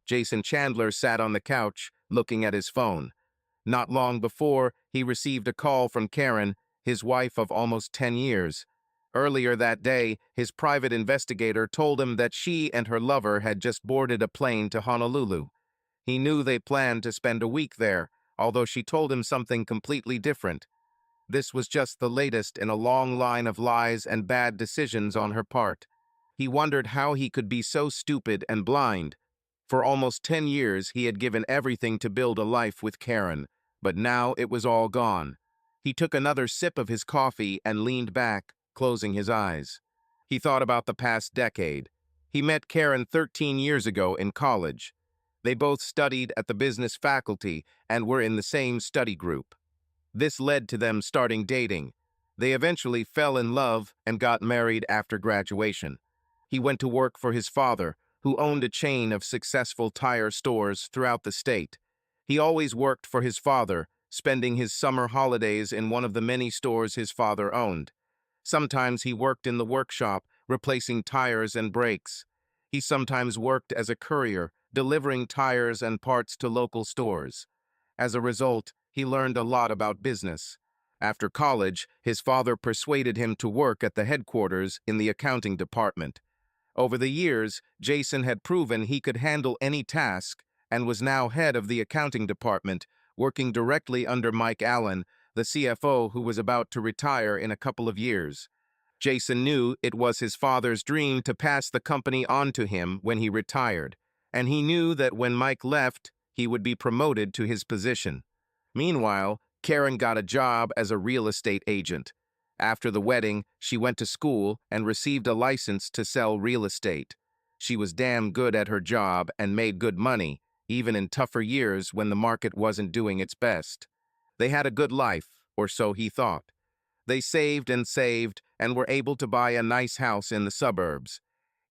Jason Chandler sat on the couch, looking at his phone. Not long before, he received a call from Karen, his wife of almost 10 years. Earlier that day, his private investigator told him that she and her lover had just boarded a plane to Honolulu. He knew they planned to spend a week there, although she told him something completely different. This was just the latest in a long line of lies and bad decisions on her part. He wondered how he could be so stupid and blind. For almost 10 years, he had given everything to build a life with Karen, but now it was all gone. He took another sip of his coffee and leaned back, closing his eyes. He thought about the past decade. He met Karen 13 years ago in college. They both studied at the business faculty and were in the same study group. This led to them starting dating. They eventually fell in love and got married after graduation. He went to work for his father, who owned a chain of successful tire stores throughout the state. He always worked for his father, spending his summer holidays in one of the many stores his father owned. Sometimes he worked in the workshop, replacing tires and brakes. He sometimes worked as a courier, delivering tires and parts to local stores. As a result, he learned a lot about business. After college, his father persuaded him to work at the headquarters in the accounting department. Over the years, Jason had proven he could handle any task and was now head of the accounting department, working directly under Mike Allen, the CFO who was about to retire in a couple of years. Jason knew it was his father's dream to pass the company on to him when he retired, and he knew that when Mike left, he would be promoted to his position. Meanwhile, Karen got a job as a real estate agent. After the wedding, she went to school and received a license to sell real estate. She was damn good at her job and made good money, even in tougher years when the market wasn't doing its best. They had a good life, or so he thought. They saved and were able to buy a nice house in the suburbs.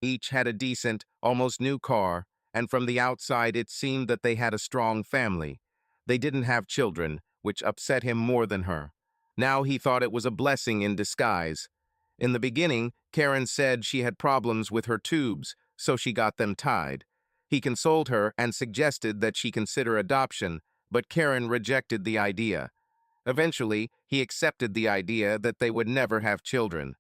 Each had a decent, almost new car, and from the outside it seemed that they had a strong family. They didn't have children, which upset him more than her. Now he thought it was a blessing in disguise. In the beginning, Karen said she had problems with her tubes, so she got them tied. He consoled her and suggested that she consider adoption, but Karen rejected the idea. Eventually, he accepted the idea that they would never have children.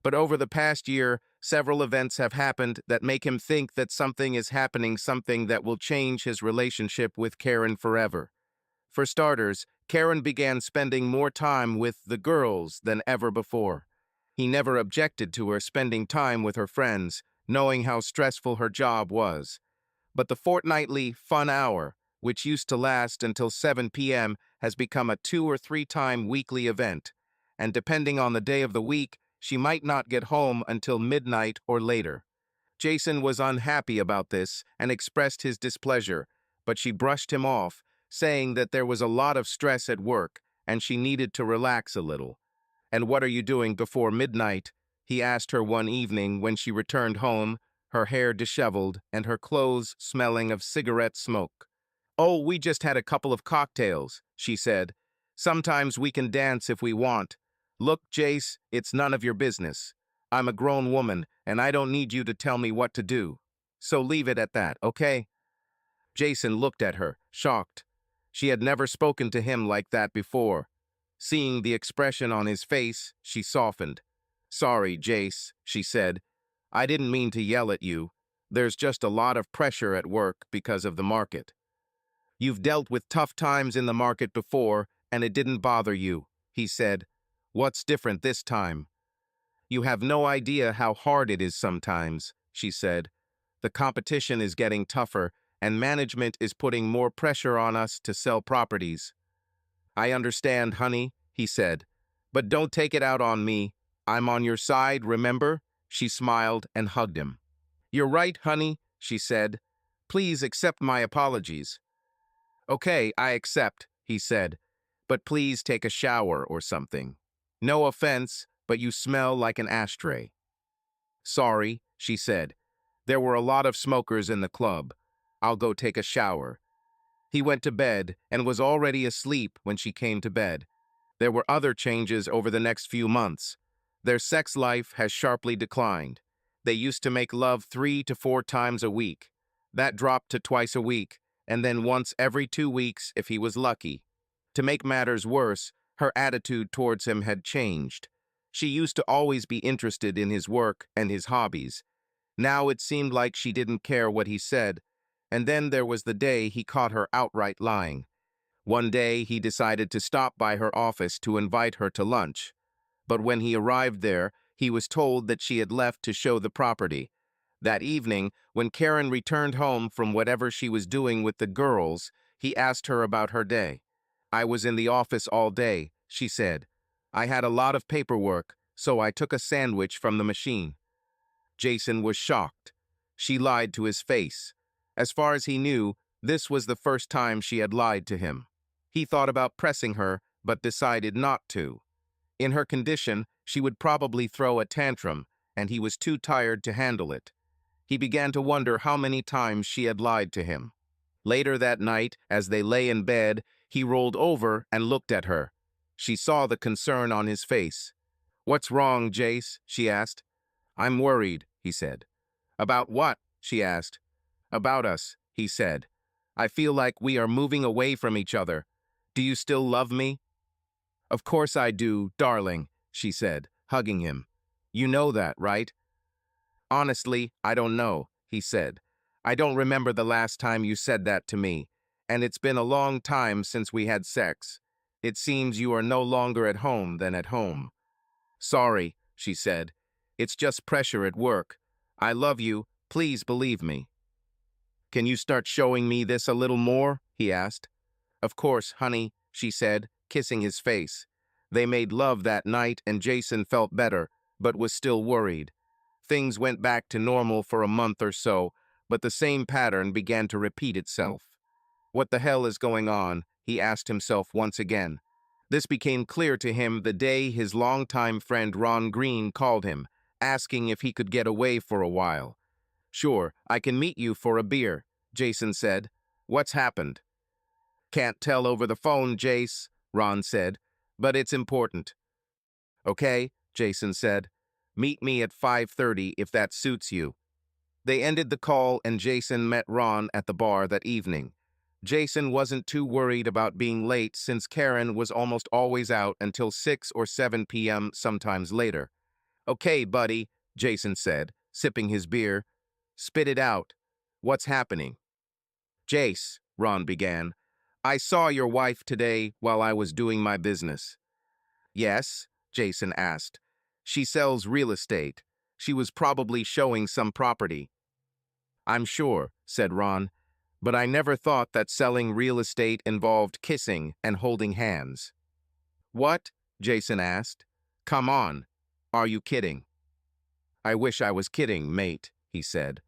But over the past year, several events have happened that make him think that something is happening, something that will change his relationship with Karen forever. For starters, Karen began spending more time with the girls than ever before. He never objected to her spending time with her friends, knowing how stressful her job was. But the fortnightly fun hour, which used to last until 7 p.m., has become a 2 or 3 time weekly event, and depending on the day of the week, she might not get home until midnight or later. Jason was unhappy about this and expressed his displeasure, but she brushed him off, saying that there was a lot of stress at work and she needed to relax a little. "And what are you doing before midnight?" he asked her one evening when she returned home, her hair disheveled and her clothes smelling of cigarette smoke. "Oh, we just had a couple of cocktails," she said. "Sometimes we can dance if we want. Look, Jace, it's none of your business. I'm a grown woman and I don't need you to tell me what to do. So leave it at that, okay?" Jason looked at her, shocked. She had never spoken to him like that before. Seeing the expression on his face, she softened. "Sorry, Jace," she said. "I didn't mean to yell at you. There's just a lot of pressure at work because of the market." "You've dealt with tough times in the market before, and it didn't bother you," he said. "What's different this time?" "You have no idea how hard it is sometimes," she said. "The competition is getting tougher, and management is putting more pressure on us to sell properties." "I understand, honey," he said. "But don't take it out on me. I'm on your side, remember?" She smiled and hugged him. "You're right, honey," she said. "Please accept my apologies." "Okay, I accept," he said. "But please take a shower or something. No offense, but you smell like an ashtray." "Sorry," she said. "There were a lot of smokers in the club. I'll go take a shower." He went to bed and was already asleep when she came to bed. There were other changes over the next few months. Their sex life has sharply declined. They used to make love 3 to 4 times a week. That dropped to twice a week, and then once every 2 weeks if he was lucky. To make matters worse, her attitude towards him had changed. She used to always be interested in his work and his hobbies. Now it seemed like she didn't care what he said. And then there was the day he caught her outright lying. One day he decided to stop by her office to invite her to lunch. But when he arrived there, he was told that she had left to show the property. That evening, when Karen returned home from whatever she was doing with the girls, he asked her about her day. "I was in the office all day," she said. "I had a lot of paperwork, so I took a sandwich from the machine." Jason was shocked. She lied to his face. As far as he knew, this was the first time she had lied to him. He thought about pressing her, but decided not to. In her condition, she would probably throw a tantrum, and he was too tired to handle it. He began to wonder how many times she had lied to him. Later that night, as they lay in bed, he rolled over and looked at her. She saw the concern on his face. "What's wrong, Jace?" she asked. "I'm worried," he said. "About what?" she asked. "About us," he said. "I feel like we are moving away from each other. Do you still love me?" "Of course I do, darling," she said, hugging him. "You know that, right?" "Honestly, I don't know," he said. "I don't remember the last time you said that to me, and it's been a long time since we had sex. It seems you are no longer at home than at home." "Sorry," she said. "It's just pressure at work. I love you. Please believe me." "Can you start showing me this a little more?" he asked. "Of course, honey," she said, kissing his face. They made love that night, and Jason felt better, but was still worried. Things went back to normal for a month or so, but the same pattern began to repeat itself. What the hell is going on? He asked himself once again. This became clear to him the day his longtime friend Ron Green called him, asking if he could get away for a while. "Sure, I can meet you for a beer," Jason said. "What's happened?" "Can't tell over the phone, Jace," Ron said, "but it's important." "Okay," Jason said. "Meet me at 5:30 if that suits you." They ended the call and Jason met Ron at the bar that evening. Jason wasn't too worried about being late since Karen was almost always out until 6 or 7 p.m., sometimes later. "Okay, buddy," Jason said, sipping his beer. "Spit it out. What's happening?" "Jace," Ron began, "I saw your wife today while I was doing my business." "Yes?" Jason asked. "She sells real estate. She was probably showing some property." "I'm sure," said Ron, "but I never thought that selling real estate involved kissing and holding hands." "What?" Jason asked. "Come on. Are you kidding?" "I wish I was kidding, mate," he said.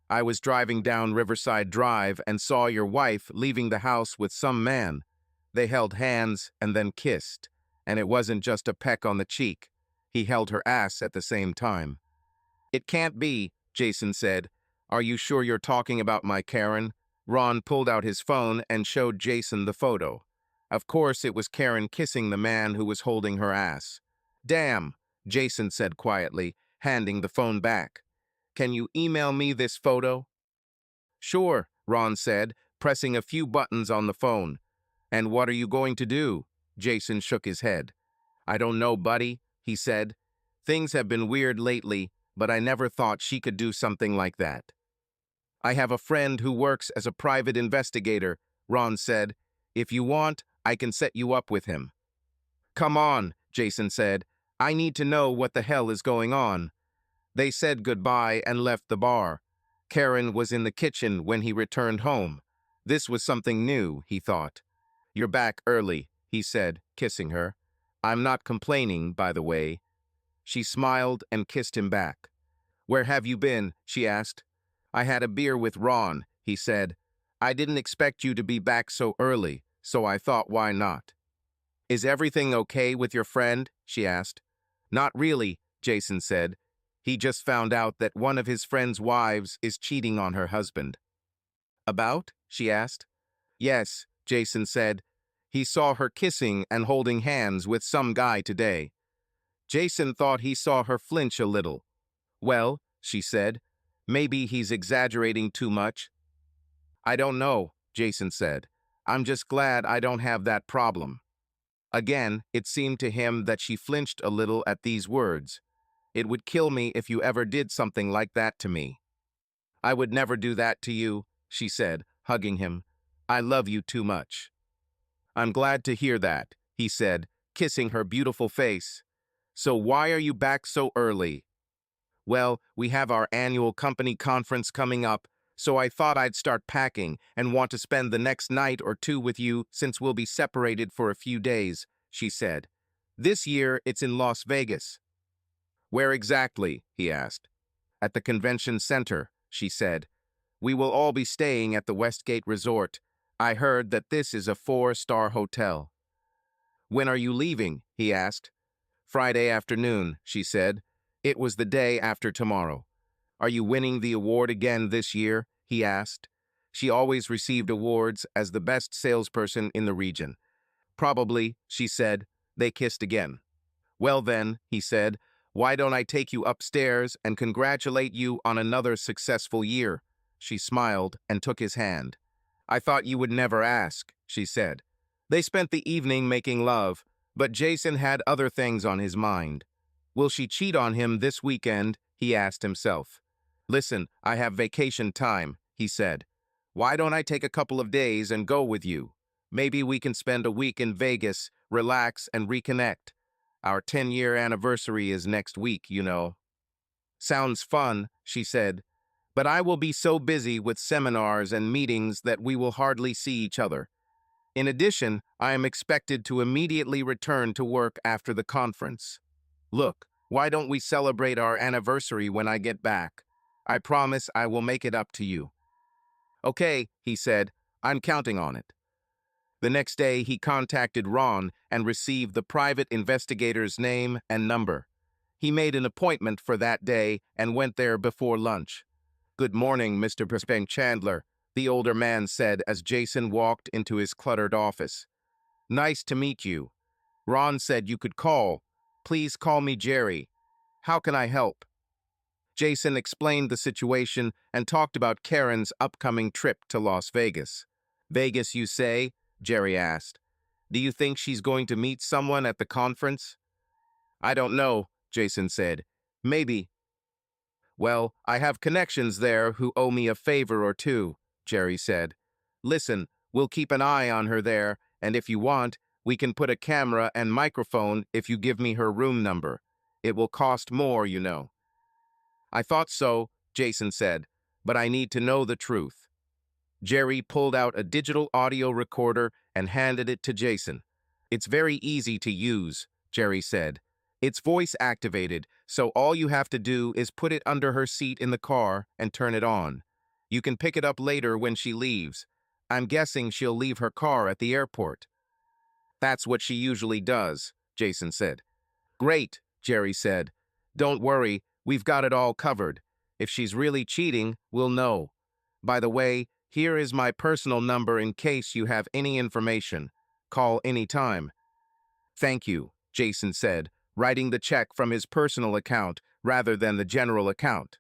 "I was driving down Riverside Drive and saw your wife leaving the house with some man. They held hands and then kissed, and it wasn't just a peck on the cheek. He held her ass at the same time." "It can't be," Jason said. "Are you sure you're talking about my Karen?" Ron pulled out his phone and showed Jason the photo. Of course, it was Karen kissing the man who was holding her ass. "Damn," Jason said quietly, handing the phone back. "Can you email me this photo?" "Sure," Ron said, pressing a few buttons on the phone. "And what are you going to do?" Jason shook his head. "I don't know, buddy," he said. "Things have been weird lately, but I never thought she could do something like that." "I have a friend who works as a private investigator," Ron said. "If you want, I can set you up with him." "Come on," Jason said. "I need to know what the hell is going on." They said goodbye and left the bar. Karen was in the kitchen when he returned home. This was something new, he thought. "You're back early," he said, kissing her. "I'm not complaining, by the way." She smiled and kissed him back. "Where have you been?" she asked. "I had a beer with Ron," he said. "I didn't expect you to be back so early, so I thought why not." "Is everything okay with your friend?" she asked. "Not really," Jason said. "He just found out that one of his friend's wives is cheating on her husband." "About?" she asked. "Yes," Jason said. "He saw her kissing and holding hands with some guy today." Jason thought he saw her flinch a little. "Well," she said, "maybe he's exaggerating too much." I don't know, Jason said. I'm just glad I don't have that problem. Again, it seemed to him that she flinched a little at these words. It would kill me if you ever did something like that to me. I would never do that to you, she said, hugging him. I love you too much. I'm glad to hear that, he said, kissing her beautiful face. So why are you back so early? Well, we have our annual company conference coming up, so I thought I'd start packing and want to spend the next night or two with you since we'll be separated for a few days, she said. This year, it's in Las Vegas. Where exactly? He asked. At the convention center, she said. We will all be staying at the Westgate Resort. I heard that this is a 4-star hotel. When are you leaving? He asked. Friday afternoon, she said. It was the day after tomorrow. Are you winning the award again this year? He asked. She always received awards as the best salesperson in the region. Probably, she said. They kissed again. Well then, he said, why don't I take you upstairs and congratulate you on another successful year? She smiled and took his hand. I thought you would never ask, she said. They spent the evening making love, but Jason had other things on his mind. Will she cheat on him this weekend? He asked himself. Listen, I have vacation time, he said. Why don't I take a couple of days and go with you? Maybe we can spend a week in Vegas, relax, and reconnect. Our 10-year anniversary is next week, you know. Sounds fun, she said, but I will be so busy with seminars and meetings that we will hardly see each other. In addition, I am expected to immediately return to work after the conference. Look, why don't we celebrate our anniversary when I get back? I promise I will make it up to you. Okay, he said, I'm counting on it. The next day, he contacted Ron and received the private investigator's name and number. He made an appointment for that day and went there before lunch. Good morning, Mr. Perspeng Chandler, the older man said as Jason walked into his cluttered office. Nice to meet you. Ron said you could call. Please call me Jerry. How can I help? Jason explained the situation and talked about Karen's upcoming trip to Las Vegas. Vegas, you say? Jerry asked. Do you think she's going to meet someone at the conference? I don't know, Jason said. Maybe. Well, I have connections there who owe me a favor or two, Jerry said. Listen, we'll keep an eye on her there, and if you want, we can put a camera and microphone if you give me her room number. It will cost more, you know. I thought so, Jason said, but I need to know the truth. Jerry pulled out a digital audio recorder and handed it to Jason. It's very easy to use, Jerry said. It's voice-activated, so all you have to do is put it under her seat in the car and turn it on. You can pick it up later when she leaves. I'm guessing she'll leave her car at the airport. That's what she usually does, Jason said. Great, Jerry said. Don't worry, we've got it all covered. If she's really cheating, we'll know. By the way, here is my personal number in case you have any information. Call any time. Thank you, Jason said, writing the check from his personal account rather than the general account.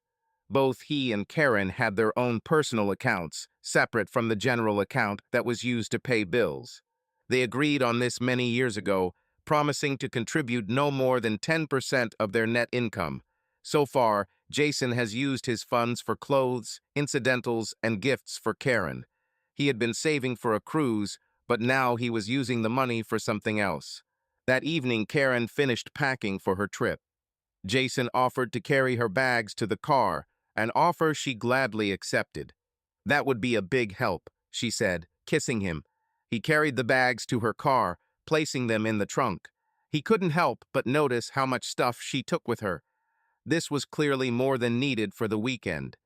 Both he and Karen had their own personal accounts, separate from the general account that was used to pay bills. They agreed on this many years ago, promising to contribute no more than 10% of their net income. So far, Jason has used his funds for clothes, incidentals, and gifts for Karen. He had been saving for a cruise, but now he was using the money for something else. That evening, Karen finished packing for her trip. Jason offered to carry her bags to the car, an offer she gladly accepted. That would be a big help, she said, kissing him. He carried the bags to her car, placing them in the trunk. He couldn't help but notice how much stuff she took with her. This was clearly more than needed for the weekend.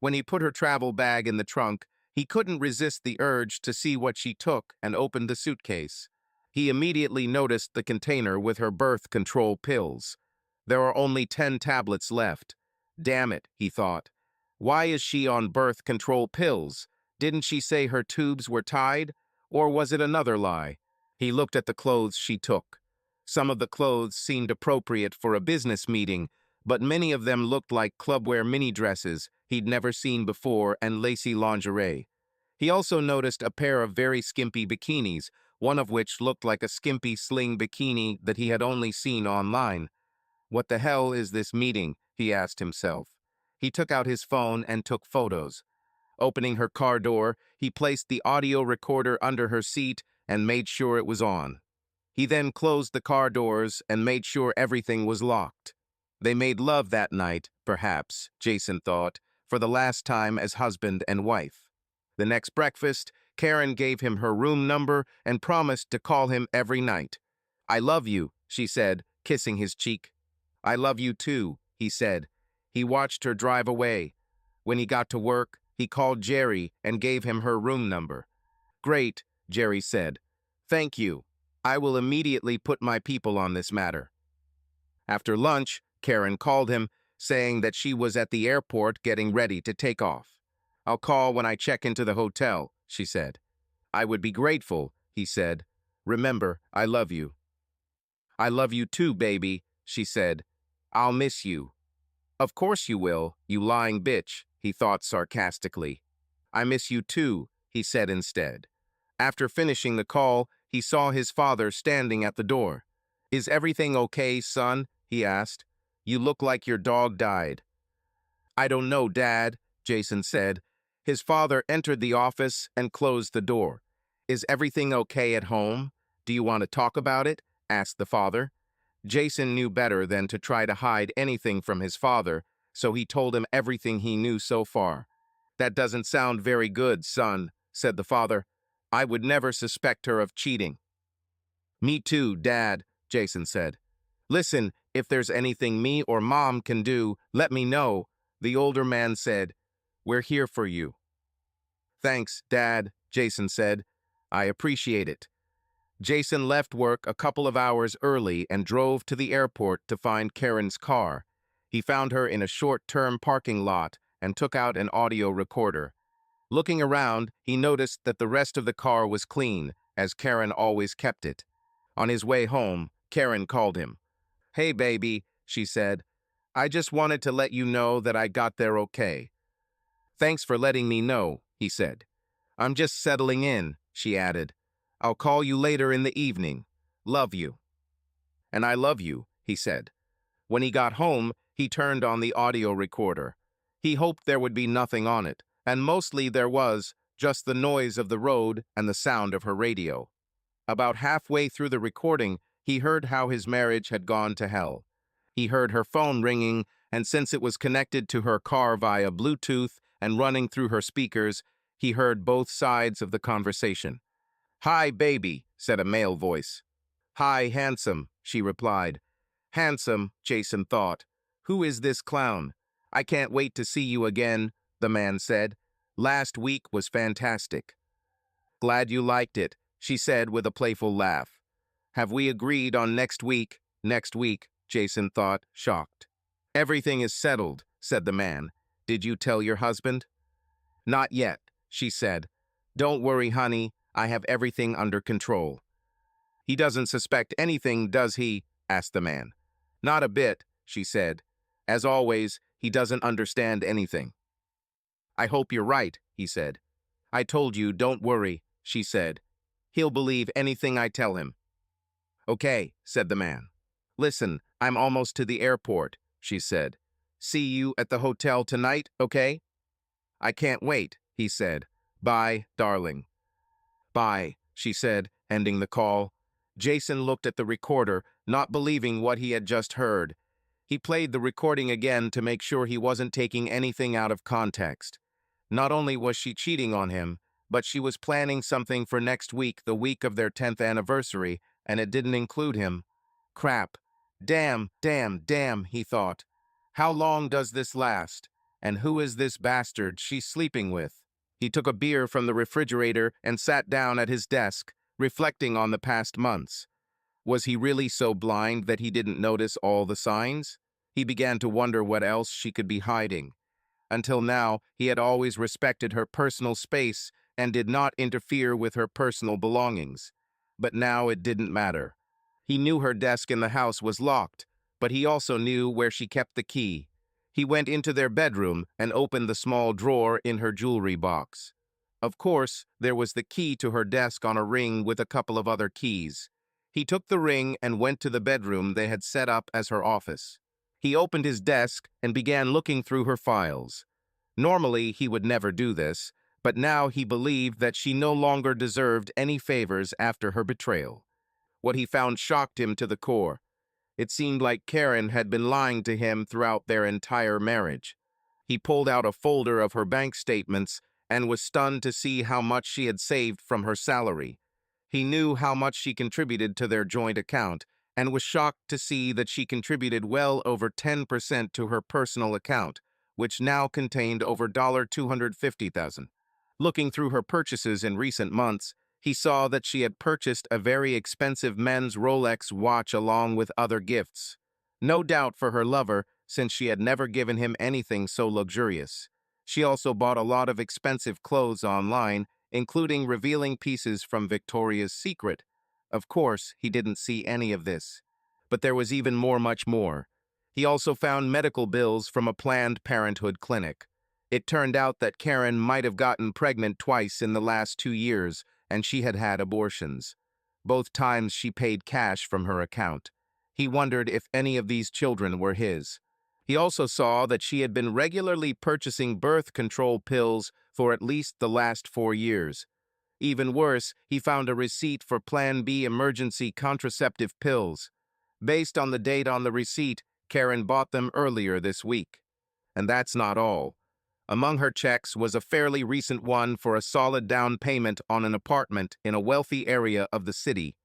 When he put her travel bag in the trunk, he couldn't resist the urge to see what she took and opened the suitcase. He immediately noticed the container with her birth control pills. There are only 10 tablets left. Damn it, he thought. Why is she on birth control pills? Didn't she say her tubes were tied? Or was it another lie? He looked at the clothes she took. Some of the clothes seemed appropriate for a business meeting, but many of them looked like clubwear mini dresses he'd never seen before and lacy lingerie. He also noticed a pair of very skimpy bikinis, one of which looked like a skimpy sling bikini that he had only seen online. What the hell is this meeting? He asked himself. He took out his phone and took photos. Opening her car door, he placed the audio recorder under her seat and made sure it was on. He then closed the car doors and made sure everything was locked. They made love that night, perhaps, Jason thought, for the last time as husband and wife. The next breakfast, Karen gave him her room number and promised to call him every night. "I love you," she said, kissing his cheek. "I love you too," he said. He watched her drive away. When he got to work, he called Jerry and gave him her room number. "Great," Jerry said. "Thank you. I will immediately put my people on this matter." After lunch, Karen called him, saying that she was at the airport getting ready to take off. "I'll call when I check into the hotel," she said. "I would be grateful," he said. "Remember, I love you." "I love you too, baby," she said. "I'll miss you." "Of course you will, you lying bitch," he thought sarcastically. "I miss you too," he said instead. After finishing the call, he saw his father standing at the door. "Is everything okay, son?" he asked. "You look like your dog died." "I don't know, Dad," Jason said. His father entered the office and closed the door. "Is everything okay at home? Do you want to talk about it?" asked the father. Jason knew better than to try to hide anything from his father, so he told him everything he knew so far. "That doesn't sound very good, son," said the father. "I would never suspect her of cheating." "Me too, Dad," Jason said. "Listen, if there's anything me or Mom can do, let me know," the older man said. "We're here for you." "Thanks, Dad," Jason said. "I appreciate it." Jason left work a couple of hours early and drove to the airport to find Karen's car. He found her in a short-term parking lot and took out an audio recorder. Looking around, he noticed that the rest of the car was clean, as Karen always kept it. On his way home, Karen called him. "Hey, baby," she said. "I just wanted to let you know that I got there okay." "Thanks for letting me know," he said. "I'm just settling in," she added. "I'll call you later in the evening. Love you." "And I love you," he said. When he got home, he turned on the audio recorder. He hoped there would be nothing on it, and mostly there was, just the noise of the road and the sound of her radio. About halfway through the recording, he heard how his marriage had gone to hell. He heard her phone ringing, and since it was connected to her car via Bluetooth and running through her speakers, he heard both sides of the conversation. "Hi, baby," said a male voice. "Hi, handsome," she replied. "Handsome," Jason thought. "Who is this clown? I can't wait to see you again," the man said. "Last week was fantastic." "Glad you liked it," she said with a playful laugh. "Have we agreed on next week?" "Next week," Jason thought, shocked. "Everything is settled," said the man. "Did you tell your husband?" "Not yet," she said. "Don't worry, honey. I have everything under control." "He doesn't suspect anything, does he?" asked the man. "Not a bit," she said. "As always, he doesn't understand anything." "I hope you're right," he said. "I told you, don't worry," she said. "He'll believe anything I tell him." "Okay," said the man. "Listen, I'm almost to the airport," she said. "See you at the hotel tonight, okay?" "I can't wait," he said. "Bye, darling." "Bye," she said, ending the call. Jason looked at the recorder, not believing what he had just heard. He played the recording again to make sure he wasn't taking anything out of context. Not only was she cheating on him, but she was planning something for next week, the week of their 10th anniversary, and it didn't include him. Crap. Damn, damn, damn, he thought. How long does this last? And who is this bastard she's sleeping with? He took a beer from the refrigerator and sat down at his desk, reflecting on the past months. Was he really so blind that he didn't notice all the signs? He began to wonder what else she could be hiding. Until now, he had always respected her personal space and did not interfere with her personal belongings. But now it didn't matter. He knew her desk in the house was locked, but he also knew where she kept the key. He went into their bedroom and opened the small drawer in her jewelry box. Of course, there was the key to her desk on a ring with a couple of other keys. He took the ring and went to the bedroom they had set up as her office. He opened his desk and began looking through her files. Normally, he would never do this, but now he believed that she no longer deserved any favors after her betrayal. What he found shocked him to the core. It seemed like Karen had been lying to him throughout their entire marriage. He pulled out a folder of her bank statements and was stunned to see how much she had saved from her salary. He knew how much she contributed to their joint account and was shocked to see that she contributed well over 10% to her personal account, which now contained over $250,000. Looking through her purchases in recent months, he saw that she had purchased a very expensive men's Rolex watch along with other gifts. No doubt for her lover, since she had never given him anything so luxurious. She also bought a lot of expensive clothes online, including revealing pieces from Victoria's Secret. Of course, he didn't see any of this. But there was even much more. He also found medical bills from a Planned Parenthood clinic. It turned out that Karen might have gotten pregnant twice in the last 2 years, and she had had abortions. Both times she paid cash from her account. He wondered if any of these children were his. He also saw that she had been regularly purchasing birth control pills for at least the last 4 years. Even worse, he found a receipt for Plan B emergency contraceptive pills. Based on the date on the receipt, Karen bought them earlier this week. And that's not all. Among her checks was a fairly recent one for a solid down payment on an apartment in a wealthy area of the city.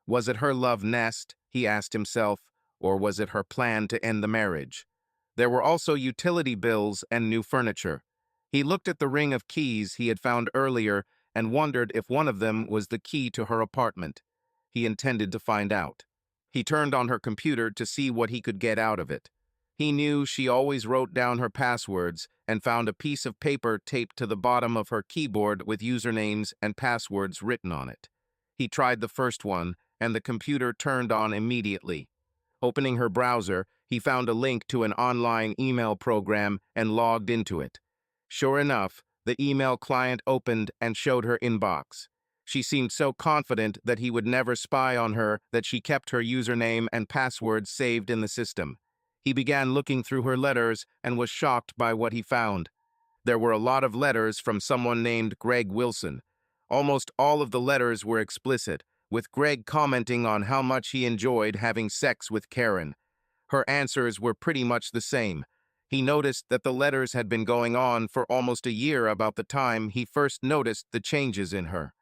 Was it her love nest, he asked himself, or was it her plan to end the marriage? There were also utility bills and new furniture. He looked at the ring of keys he had found earlier and wondered if one of them was the key to her apartment. He intended to find out. He turned on her computer to see what he could get out of it. He knew she always wrote down her passwords and found a piece of paper taped to the bottom of her keyboard with usernames and passwords written on it. He tried the first one, and the computer turned on immediately. Opening her browser, he found a link to an online email program and logged into it. Sure enough, the email client opened and showed her inbox. She seemed so confident that he would never spy on her that she kept her username and passwords saved in the system. He began looking through her letters and was shocked by what he found. There were a lot of letters from someone named Greg Wilson. Almost all of the letters were explicit, with Greg commenting on how much he enjoyed having sex with Karen. Her answers were pretty much the same. He noticed that the letters had been going on for almost a year about the time he first noticed the changes in her.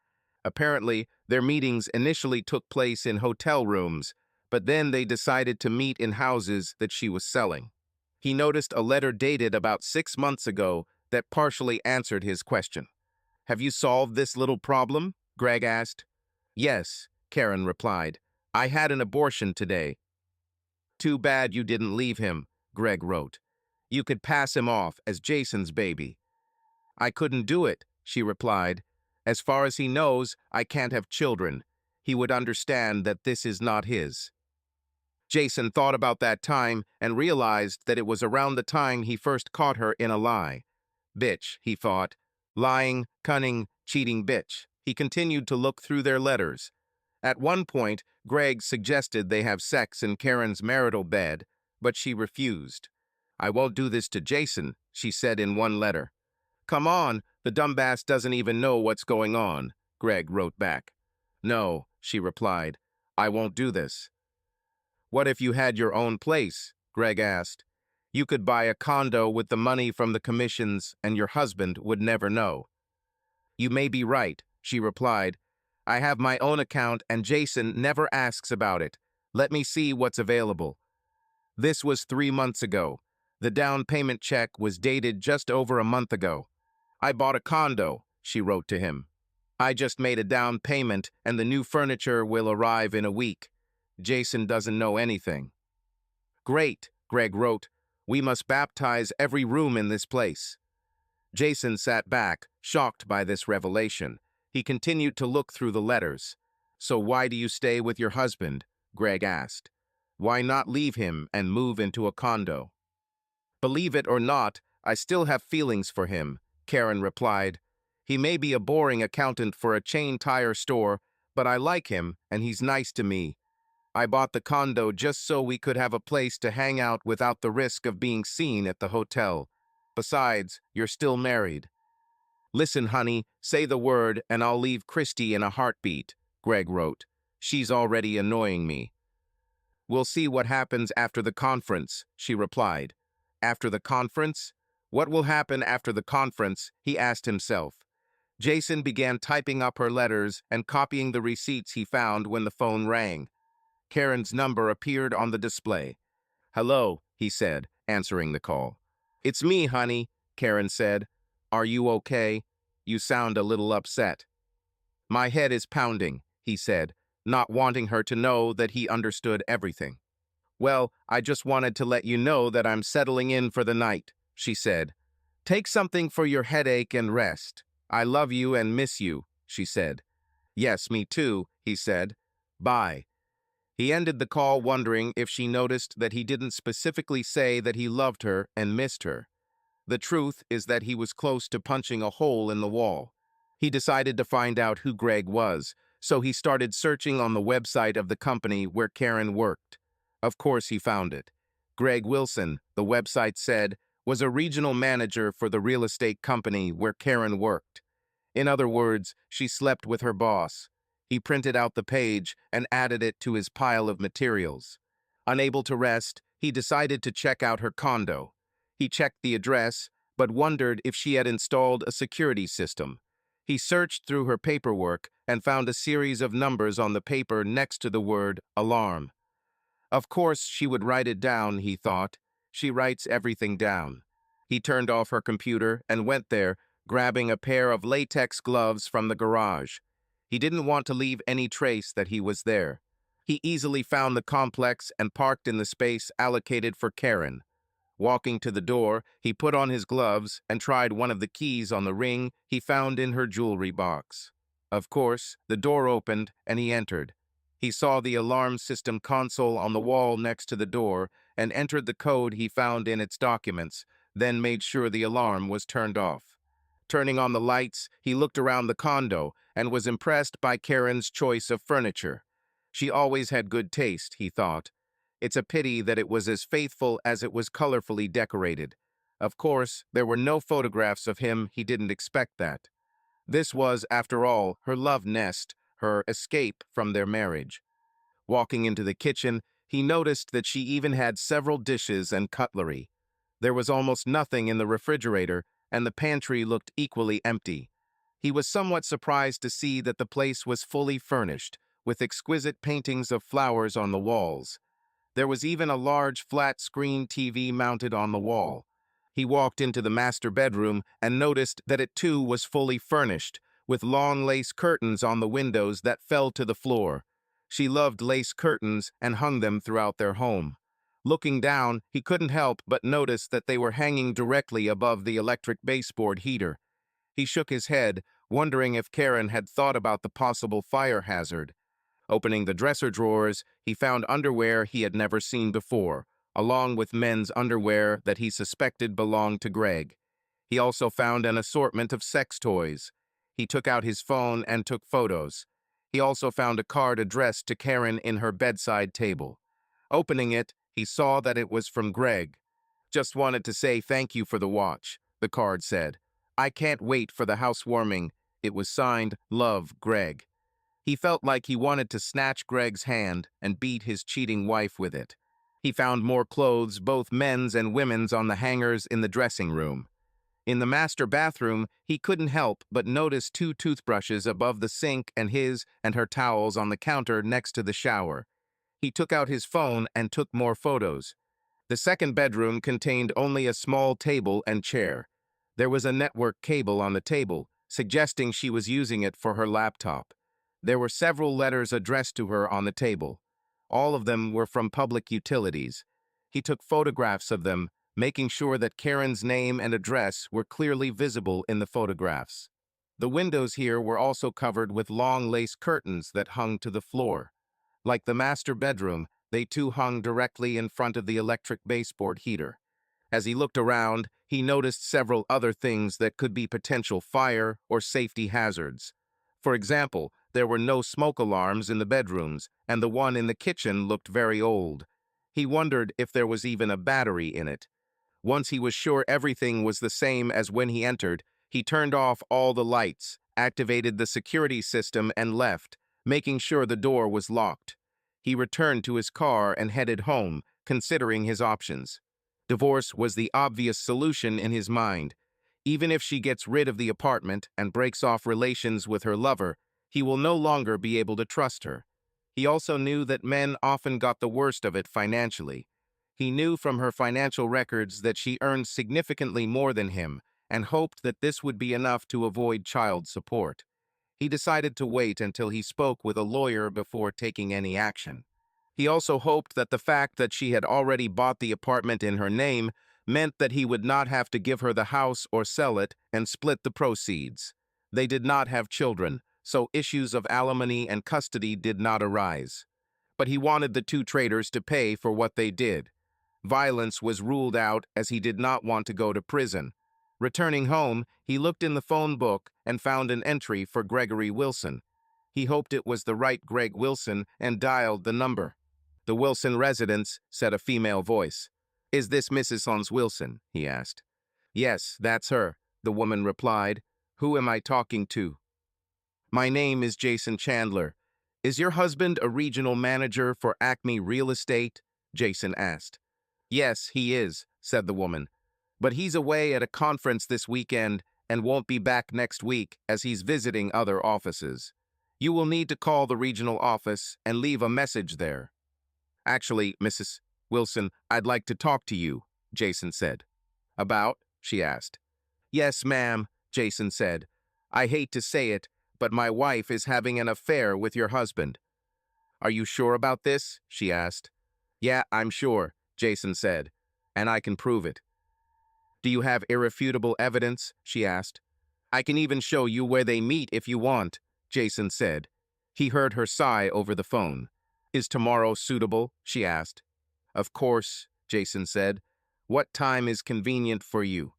Apparently, their meetings initially took place in hotel rooms, but then they decided to meet in houses that she was selling. He noticed a letter dated about 6 months ago that partially answered his question. "Have you solved this little problem?" Greg asked. "Yes," Karen replied. "I had an abortion today." "Too bad you didn't leave him," Greg wrote. "You could pass him off as Jason's baby." "I couldn't do it," she replied. "As far as he knows, I can't have children. He would understand that this is not his." Jason thought about that time and realized that it was around the time he first caught her in a lie. Bitch, he thought. Lying, cunning, cheating bitch. He continued to look through their letters. At one point, Greg suggested they have sex in Karen's marital bed, but she refused. "I won't do this to Jason," she said in one letter. "Come on, the dumbass doesn't even know what's going on," Greg wrote back. "No," she replied, "I won't do this." "What if you had your own place?" Greg asked. "You could buy a condo with the money from the commissions and your husband would never know." "You may be right," she replied. "I have my own account and Jason never asks about it. Let me see what's available." This was 3 months ago. The down payment check was dated just over a month ago. "I bought a condo," she wrote to him. "I just made a down payment and the new furniture will arrive in a week. Jason doesn't know anything." "Great," Greg wrote. "We must baptize every room in this place." Jason sat back, shocked by this revelation. He continued to look through the letters. "So why do you stay with your husband?" Greg asked. "Why not leave him and move into a condo?" "Believe it or not, I still have feelings for him," Karen replied. He may be a boring accountant for a chain tire store, but I like him and he's nice to me. I bought the condo just so we could have a place to hang out without the risk of being seen at the hotel. Besides, you're still married. Listen, honey, say the word and I'll leave Christy in a heartbeat, Greg wrote. She's already annoying me. We'll see what happens after the conference, she replied. After the conference? What will happen after the conference? He asked himself. Jason began typing up her letters and copying the receipts he found when the phone rang. Karen's number appeared on the display. Hello, he said, answering the call. It's me, honey, Karen said. Are you okay? You sound a little upset. My head is pounding, he said, not wanting her to know that he understood everything. Well, I just wanted to let you know that I'm settling in for the night, she said. Take something for your headache and rest. I love you and miss you, she said. Yes, me too, he said. Bye. He ended the call wondering if she noticed that he didn't specifically say that he loved her and missed her. The truth is that he was close to punching a hole in the wall. He decided to find out who Greg was, so he started searching on the website of the company where Karen worked. Of course he found it. Greg Wilson, the website said, was a regional manager for the real estate company where Karen worked. In other words, she slept with her boss. He printed out the page and added it to his pile of materials. Unable to rest, he decided to check out her condo. He checked the address, but wondered if she had installed a security system. He searched through her paperwork and found a series of numbers on the paper next to the word alarm. Of course, she would write it down, he thought. She writes everything down. He turned off her computer and went there, grabbing a pair of latex gloves from the garage. He didn't want to leave any trace that he was there. He easily found the complex and parked in the space allocated for Karen. Walking to the door, he put on his gloves and tried one of the keys on the ring he found in her jewelry box. Of course, the door opened and he entered. He saw the alarm system console on the wall next to the door and entered the code he found in its documents, then made sure the alarm was turned off. Turning on the lights, he looked around the condo and was impressed by Karen's choice of furniture. She always had good taste, he thought. It's a pity that it was as faithful as it was colorfully decorated. Of course, there were no photographs of him. He didn't expect that. This was, after all, her love nest, her escape from their marriage. Walking into the kitchen, he noticed that she even had several dishes and cutlery. There was almost nothing in the refrigerator, and the pantry looked equally empty. He was somewhat surprised to see that the place was fully furnished, with exquisite paintings of flowers on the walls. There was even a large flat-screen TV mounted on the wall. He walked into the master bedroom and noticed that it too was fully furnished, with long lace curtains on the windows that fell to the floor. She loved lace curtains and hung them throughout their home. Looking down, he couldn't help but notice that they were hanging directly above the electric baseboard heater. He shook his head, wondering if Karen had thought about the possible fire hazard. Opening the dresser drawers, he found underwear he had never seen before, along with men's underwear that he suspected belonged to Greg. He also found an assortment of sex toys. He took out his phone and took photos. He also found a card addressed to Karen in her bedside table. Opening it, he saw that it was from Greg. Just wanted to say thank you for the watch, the card said. I can't wait for the housewarming. It was signed, Love, Greg. He felt like he wanted to snatch Greg's hand and beat his cheating wife with it. He found more clothes, both men's and women's, on the hangers in the dressing room. In the master bathroom, he couldn't help but notice 2 toothbrushes above the sink and his and her towels on the counter next to the shower. He took out his phone and took more photos. The second bedroom contained only a small table and chair. There was a network cable on the table, suggesting she was using it for her laptop. There were several letters addressed to her on the table. All of them were from public utilities. He took photographs of them, making sure that Karen's name and address were clearly visible in the photographs. The windows here were also covered with long lace curtains that hung to the floor. Like the master bedroom, they too hung directly in front of the electric baseboard heater. As he looked around, he noticed several other things that could be potential fire or safety hazards. For example, there were no smoke alarms in the bedrooms, and the one in the kitchen looked very old. He wondered if there was even a battery in it. Once he was sure everything was the same as when he entered, he turned off all the lights, activated the security system, and left, making sure the door was locked. He returned to his car and headed home, considering his options. Divorce was the obvious solution in his mind. Even if she gets rid of the apartment and breaks off relations with her lover, he will no longer be able to trust her. He also knew that men often got the worst of it financially. He knew from her financial records that she earned significantly more than him and hoped that this would be enough to avoid child support. He decided to wait until he spoke with a lawyer before taking any action. He also hoped that the fact that she had already bought the apartment in her name meant that he would not have to give her the house or sell it and split the proceeds. They did not have children, so issues of alimony and custody did not arise. But he wanted the two traders to pay for what they did. Violence was ruled out as he did not want to go to prison. Returning home, he looked in the phone book and found an entry for Gregory Wilson. He hoped it was the right Greg Wilson and dialed the number. "The Wilson residence," said a female voice. "Is this Mrs. Sons Wilson?" he asked. "Yes, that's her," the woman replied. "Who am I talking to?" "My name is Jason Chandler. Is your husband a regional manager for Acme Real Estate?" Jason asked. "Yes, he is," said the woman. "But he's away at a conference this weekend and won't be back next week as he's visiting other offices. You will need to call the regional office and leave a message there." "Actually, Mrs. Wilson, I'd like to talk to you," Jason said. "About?" she asked. "Yes, ma'am," Jason said. "I hate to say it, but my wife is having an affair with your husband." "Are you sure about this?" she asked. "Yeah, I'm sure," Jason said, "and I can prove it." "Do you have irrefutable evidence?" she asked. "I can even show you where they meet if you want," Jason said. He heard her sigh over the phone. "Is tomorrow suitable?" she asked. "Of course," Jason said. "What time is convenient for you?"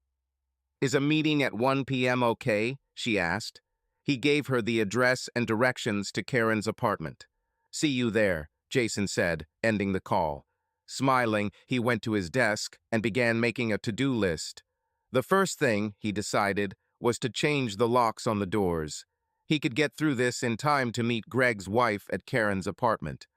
"Is a meeting at 1 p.m. okay?" she asked. He gave her the address and directions to Karen's apartment. "See you there," Jason said, ending the call. Smiling, he went to his desk and began making a to-do list. The first thing, he decided, was to change the locks on the doors. He could get through this in time to meet Greg's wife at Karen's apartment.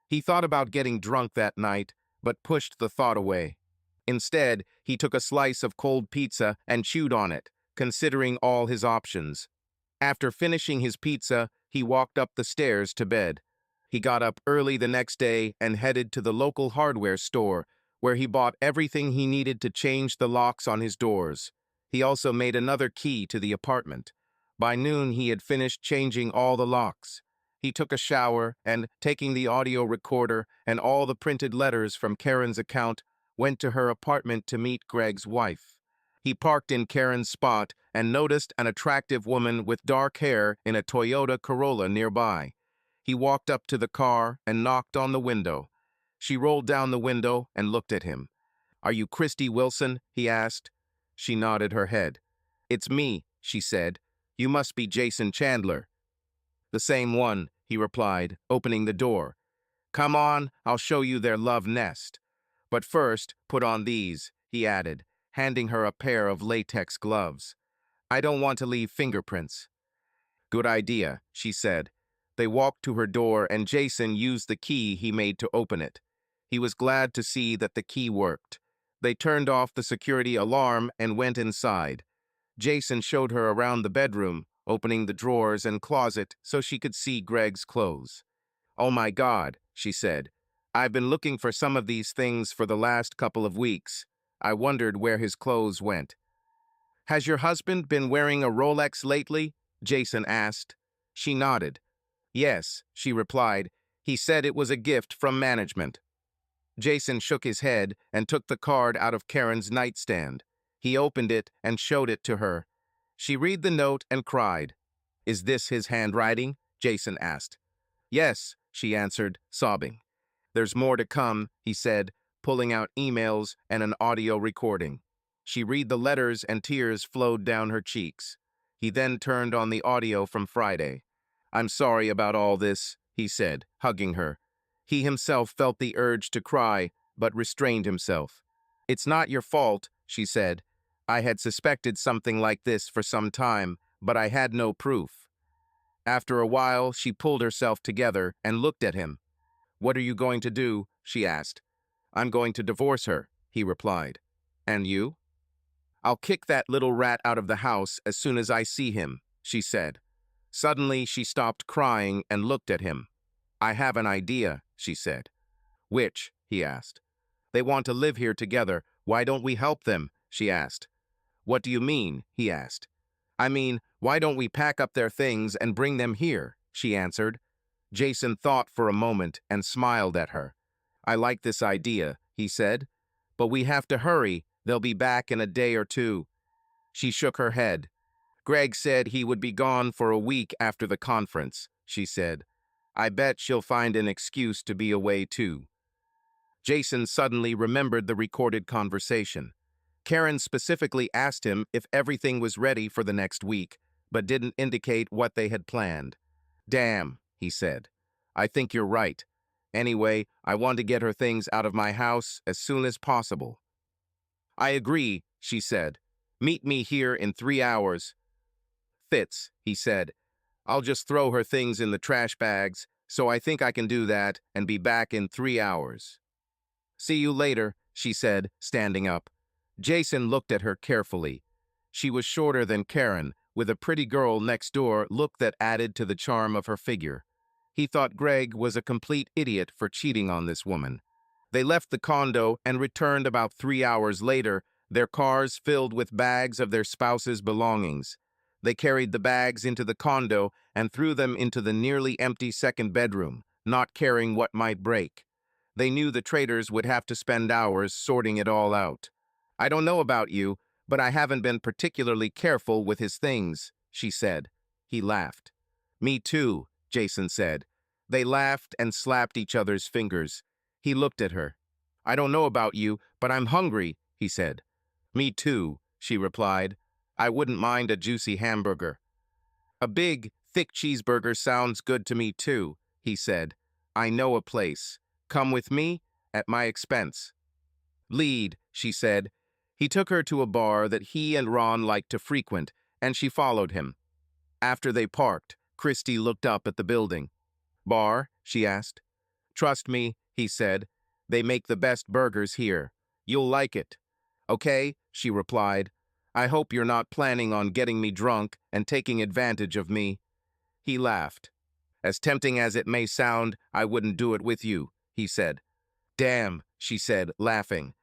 He thought about getting drunk that night, but pushed the thought away. Instead, he took a slice of cold pizza and chewed on it, considering all his options. After finishing his pizza, he walked up the stairs to bed. He got up early the next day and headed to the local hardware store, where he bought everything he needed to change the locks on his doors. He also made another key to the apartment. By noon, he had finished changing all the locks. He took a shower and, taking the audio recorder and all the printed letters from Karen's account, went to her apartment to meet Greg's wife. He parked in Karen's spot and noticed an attractive woman with dark hair in a Toyota Corolla nearby. He walked up to the car and knocked on the window. She rolled down the window and looked at him. "Are you Christy Wilson?" he asked. She nodded her head. "It's me," she said. "You must be Jason Chandler." "The same one," he replied, opening the door. "Come on, I'll show you their love nest. But first, put on these," he added, handing her a pair of latex gloves. "I don't want to leave fingerprints." "Good idea," she said. They walked to her door and Jason used the key he made to open it. He was glad to see that the key worked. They turned off the security alarm and went inside. Jason showed her around the bedroom, opening the drawers and closet so she could see Greg's clothes. "Oh my God," she said. "I've been looking for some of these things for the last couple of weeks. I wondered where his clothes went." "Has your husband been wearing a Rolex lately?" Jason asked. She nodded. "Yes," she replied. "He said it was a gift from management." Jason shook his head and took the card out of Karen's nightstand. He opened it and showed it to her. She read the note and cried. "Is this his handwriting?" Jason asked. "Yes," she answered, sobbing. "There's more to come," he said, pulling out emails and an audio recording. She read the letters and tears flowed down her cheeks. He then turned on the audio from Friday. "I'm sorry about all this," he said, hugging her. He himself felt the urge to cry, but restrained himself. "It's not your fault," she said. "I had suspected something like this for some time, but I had no proof." After a while, she pulled herself together and looked at him. "What are you going to do?" she asked. "I'm going to divorce her," he replied. "And you?" "I'll kick that little rat out of the house as soon as I see him," she said. Suddenly, she stopped crying and looked at him. "I have an idea," she said. "Which?" he asked. "They want to live here together. Why don't we help them?" she asked. "What do you mean?" he asked. "I mean, why don't we pack up their things and bring them here?" she answered. Jason thought for a moment and smiled at her. "I like this idea," he said. "But we have to hurry. They'll be back in a day or two." She shook her head. "Greg said he would be gone for a week after the conference," she said. "I bet she'll find an excuse to be away too." Jason suddenly remembered the recorded conversation. Karen specifically asked him if everything was ready for the next week, but didn't indicate what they had planned. "Damn," he said. "I think you're right. Anyway, I want to get her things out of my house as soon as possible." "I agree," she said. "Meet me here in 3 hours. "Fits," he said. "I'll just throw her things in the trash bags, so I think I can do that and be back in 3 hours. "See you later," she said, standing up. Jason looked at her carefully. She was shorter than Karen, with a pretty girl next door look that added to the charm of her figure. He thought Greg was a complete idiot for cheating on this woman. They left the condo and returned about 3 hours later, their cars filled with bags of their spouse's belongings. They carried the bags into the condo and threw them into the nearly empty second bedroom, not caring what might break. They knew the traders would have to spend hours sorting it all out. "I don't know about you, but I haven't been particularly careful with his things," she said. He laughed. "Me too," Jason said. They laughed and slapped each other's fingers. He looked at her. "I don't know about you, but I'm hungry," he said. "Me too," she replied. "I wouldn't mind a juicy hamburger." "A big, thick cheeseburger sounds good to me too," he said. "I know a place. Come with me, at my expense." "Lead," she said. He took her to a bar that he and Ron liked to frequent, and she followed him. After they parked, Christy looked up at the building. "Bar?" she asked. "Trust me," he said. "They make the best burgers here. You'll like it." "Okay," she replied. "I hope you're not planning on getting me drunk and taking advantage of me." He laughed. "As tempting as it may sound, I wouldn't do it with you," he said. "Damn," she said, laughing.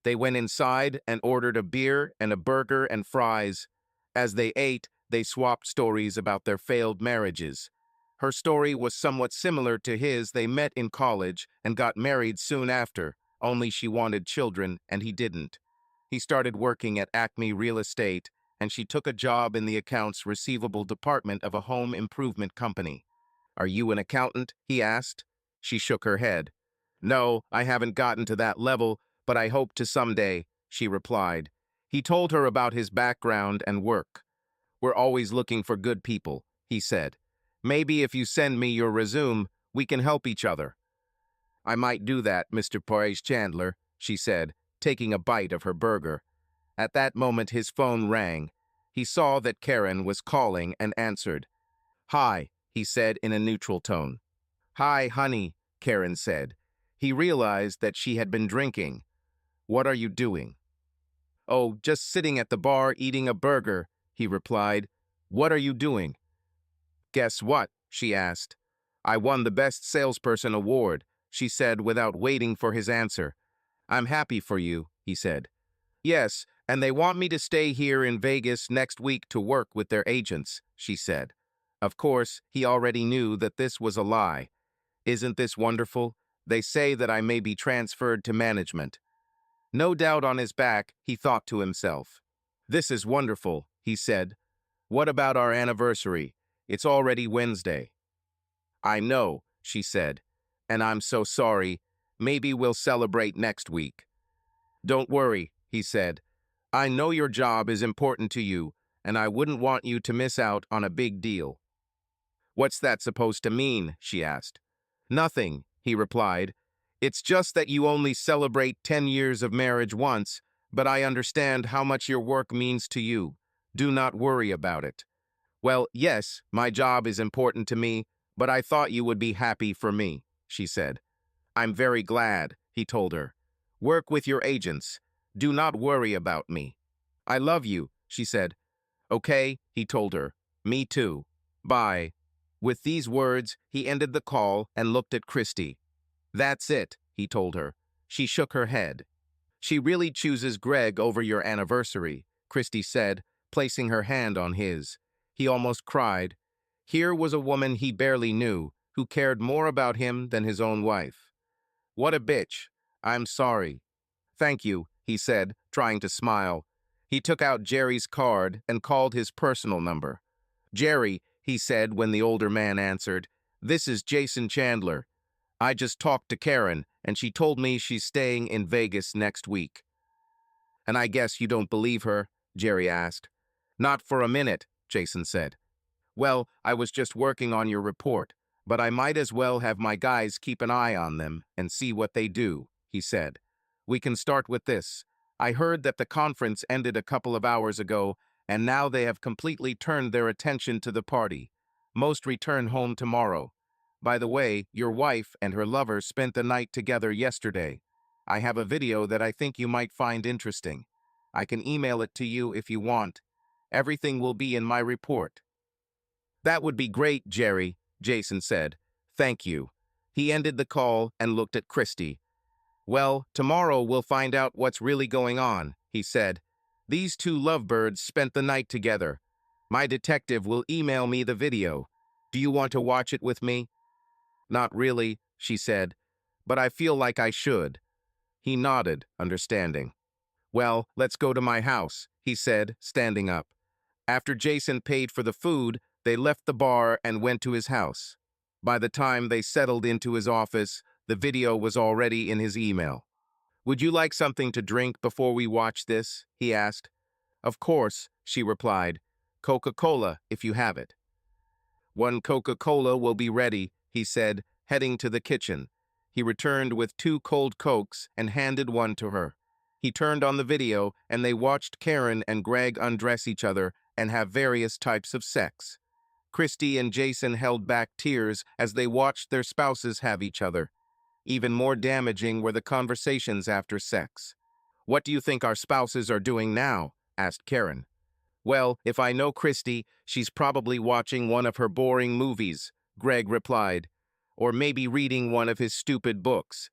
They went inside and ordered a beer and a burger and fries. As they ate, they swapped stories about their failed marriages. Her story was somewhat similar to his. They met in college and got married soon after, only she wanted children and he didn't. He started working at Acme Real Estate, and she took a job in the accounts receivable department of a home improvement company. "Are you an accountant?" he asked. She shook her head. "No, I haven't gotten to that level, but I hope to someday," she replied. He told her about his background and work. "We're always looking for good people," he said. "Maybe if you send me your resume, we can help each other." "I might do that, Mr. Poirier Chandler," she said, taking a bite of her burger. At that moment, his phone rang. He saw that Karen was calling and answered. "Hi," he said in a neutral tone. "Hi, honey," Karen said. He realized that she had been drinking. "What are you doing?" "Oh, just sitting at the bar eating a burger," he replied. "What are you doing?" "Guess what?" she asked. "I won the Best Salesperson award," she said without waiting for his answer. "I'm happy for you," he said. "Yes, and they want me to stay here in Vegas next week to work with their agents," she said. Of course, he already knew that this was a lie. "Isn't this wonderful? They say that I may be transferred to management." No doubt on his back, he thought to himself. "This is wonderful," he said. "What about our anniversary? It's already Wednesday." "I know," she said. "And I'm so sorry. Maybe we'll celebrate next week. Don't worry, he said. I know your job is important to you, and I wouldn't want you to miss out on a big deal. What's that supposed to mean? She asked. Nothing, he replied. It's just that you only celebrate 10 years of marriage once, but I understand how much your work means to you. Do not worry about it. Well, yes, my job is important to me, but I thought you would be happy for me, she said. I'm very glad, he told her. Work with your agents. Do not worry about me. I love you, she said. Okay, he told her. Me too. Bye. With these words, he ended the call and looked at Christy. That's it, he told her. She shook her head. She really chooses Greg over your anniversary, Christy said, placing her hand on his. He almost cried. Here was a woman he barely knew, who cared more about him than his own wife. What a bitch. I'm sorry. Thank you, he said, trying to smile. He took out Jerry's card and called his personal number. Jerry, he said when the older man answered, this is Jason Chandler. I just talked to Karen, and she told me she's staying in Vegas next week. And I guess you don't believe her? Jerry asked. Not for a minute, Jason said. Well, I was just working on your report, but I might as well have my guys keep an eye on them and see what they do, he said. We can start with this. I heard that the conference ended a couple of hours ago, and now they have completely turned their attention to the party. Most return home tomorrow. By the way, your wife and her lover spent the night together yesterday. I have a video that I think you might find interesting. I can email it to you if you want. Everything will be in my report. That would be great, Jerry, Jason said. Thank you. He ended the call and looked at Christy. Well, tomorrow we'll find out what's really going on, he said. These two lovebirds spent the night together. My detective will email me the video. Do you want to watch it with me? Not really, she said, but I feel like I should. He nodded, understanding. Well, let's go to my house, he said, standing up. After Jason paid for the food, they left the bar and went to his house. By the time they settled into his office, the video was already in his email. Would you like something to drink before we watch this? He asked. Of course, she replied. Coca-Cola, if you have it. One Coca-Cola will be ready, he said, heading to the kitchen. He returned with 2 cold Cokes and handed one to her. He turned on the video, and they watched Karen and Greg undress each other and have various types of sex. Christy and Jason held back tears as they watched their spouses have each other. Even more damaging were the conversations after sex. What do you think our spouses are doing now? Asked Karen. Well, if I know Christy, she's probably watching one of her boring movies, Greg replied. Or maybe reading one of his stupid books.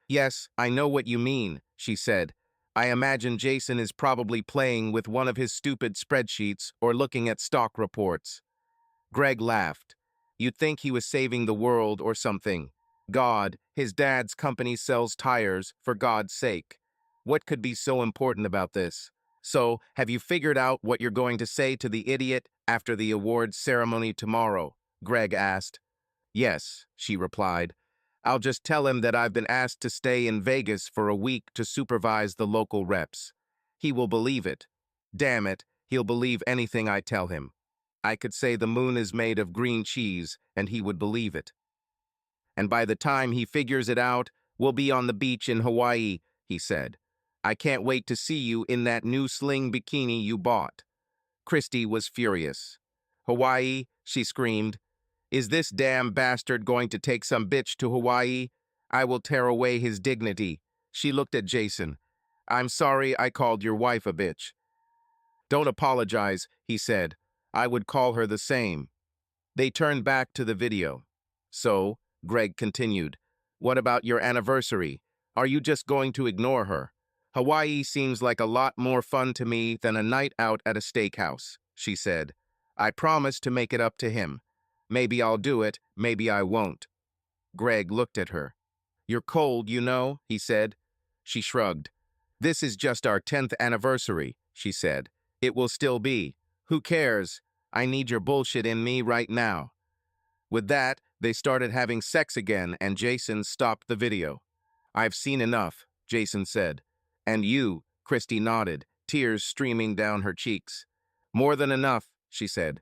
Yes, I know what you mean, she said. I imagine Jason is probably playing with one of his stupid spreadsheets or looking at stock reports. Greg laughed. You'd think he was saving the world or something. God, his dad's company sells tires, for God's sake. What could be so important about this? So, have you figured out what you're going to say to the idiot after the awards ceremony tomorrow? Greg asked. Yes, she replied. I'll just tell him that I've been asked to stay in Vegas for a week to supervise the local reps. He will believe it. Damn it, he'll believe anything I tell him. I could say the moon is made of green cheese, and he would believe it. And by the time he figures it out, we'll be on the beach in Hawaii, he said. I can't wait to see you in that new sling bikini you bought. Christy was furious. Hawaii, she screamed. Is this damn bastard going to take some bitch to Hawaii? I will tear away his dignity. She looked at Jason. I'm sorry I called your wife a bitch. Don't apologize, he said. I would call her the same. They turned back to the video. So, Greg continued, what about your anniversary? Are you just going to ignore her? Hawaii seems like a lot more fun to me than a night out at a steakhouse, she said. I promise to make it up to him. Maybe I'll do it, maybe I won't. Greg looked at her. You're cold, you know, he said. She shrugged. This is just our 10th anniversary, she said. It will still be. Who cares? I need your bullshit in me right now. With that, they started having sex again and Jason stopped the video. "I've seen enough," Jason said. "And you," Christy nodded, tears streaming down her cheeks. "More than enough," she said.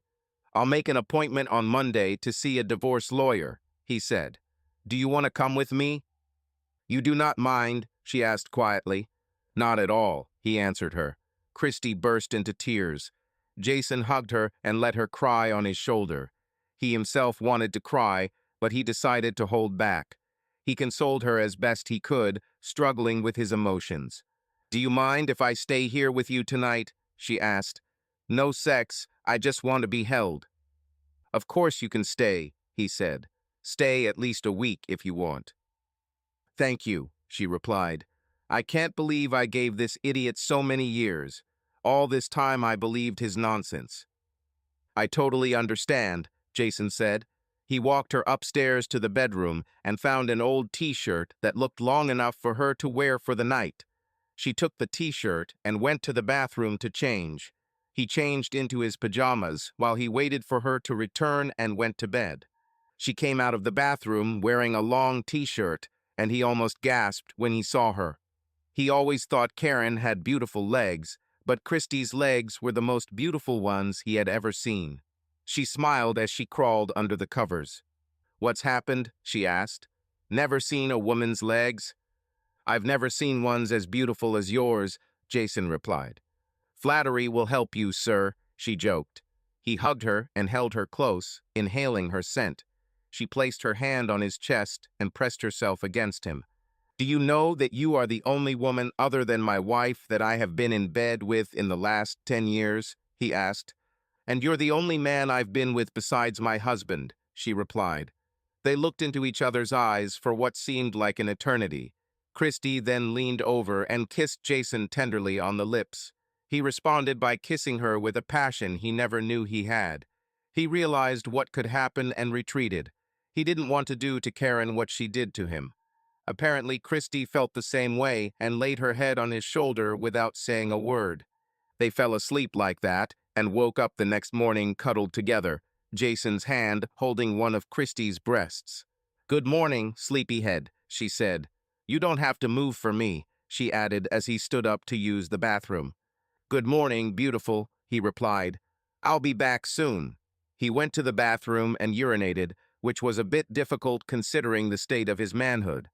"I'll make an appointment on Monday to see a divorce lawyer," he said. "Do you want to come with me?" "You do not mind?" she asked quietly. "Not at all," he answered her. Christy burst into tears. Jason hugged her and let her cry on his shoulder. He himself wanted to cry, but he decided to hold back. He consoled her as best he could, struggling with his emotions. "Do you mind if I stay here with you tonight?" she asked. "No sex, I just want to be held." "Of course you can stay," he said. "Stay at least a week if you want." "Thank you," she replied. "I can't believe I gave this idiot so many years. All this time I believed his nonsense." "I totally understand," Jason said. He walked her upstairs to the bedroom and found an old t-shirt that looked long enough for her to wear for the night. She took the t-shirt and went to the bathroom to change. He changed into his pajamas while he waited for her to return and went to bed. She came out of the bathroom wearing a long t-shirt, and he almost gasped when he saw her. He always thought Karen had beautiful legs, but Christie's legs were the most beautiful ones he had ever seen. She smiled as she crawled under the covers. "What's happened?" she asked. "Never seen a woman's legs?" "I've never seen ones as beautiful as yours," Jason replied. "Flattery will help you, sir," she joked. He hugged her and held her close, inhaling her scent. She placed her hand on his chest and pressed herself against him. "Do you know that you are the only woman other than my wife that I have been in bed with in the last 10 years?" he asked. "And you're the only man I've been with besides my husband," she replied. They looked into each other's eyes for what seemed like an eternity. Christy then leaned over and kissed Jason tenderly on the lips. He responded by kissing her with a passion he never knew he had. He realized what could happen and retreated. He didn't want to do to Karen what she did to him. Apparently, Christy felt the same way and laid her head on his shoulder without saying a word. They fell asleep like that and woke up the next morning cuddled together, Jason's hand holding one of Christy's breasts. "Good morning, sleepyhead," she said. "You don't have to move for me," she added as he stood up to use the bathroom. "Good morning, beautiful," he replied. "I'll be back soon." He went to the bathroom and urinated, which was a bit difficult considering the state of his manhood.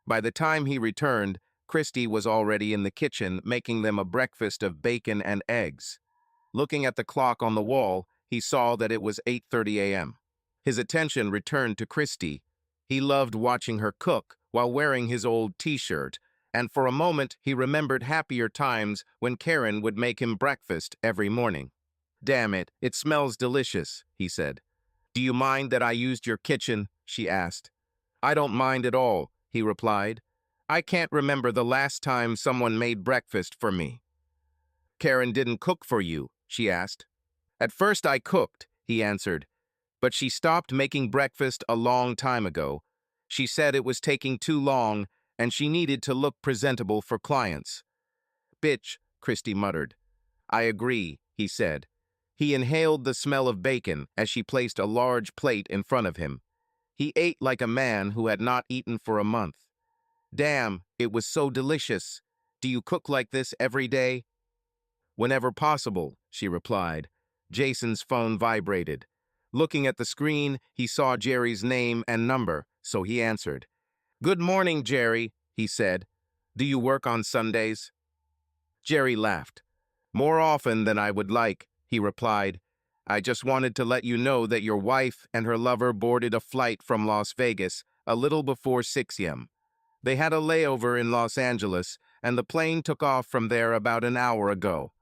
By the time he returned, Christy was already in the kitchen making them a breakfast of bacon and eggs. Looking at the clock on the wall, he saw that it was 8:30 a.m. His attention returned to Christy. He loved watching her cook while wearing his old t-shirt, and for a moment he remembered happier times when Karen would make him breakfast every morning. "Damn it, it smells delicious," he said. "Do you mind that I used your kitchen?" she asked. "I don't mind at all," he replied. "I can't remember the last time someone made breakfast for me." "Karen didn't cook for you?" she asked. "At first I cooked," he answered, "but she stopped making breakfast a long time ago. She said it was taking too long, and she needed to look presentable for clients." "Bitch," Christy muttered. "I agree," he said. He inhaled the smell of bacon as she placed a large plate in front of him. He ate like a man who had not eaten for a month. "Damn, it was so delicious. Do you cook like this every day?" "Whenever possible," she replied. Jason's phone vibrated. Looking at the screen, he saw Jerry's name and number, so he answered. "Good morning, Jerry," he said. "Do you work on Sundays?" Jerry laughed. "More often than I would like," he replied. "I just wanted to let you know that your wife and her lover boarded a flight from Las Vegas a little before 6 a.m. They had a layover in Los Angeles, and the plane took off from there about an hour ago.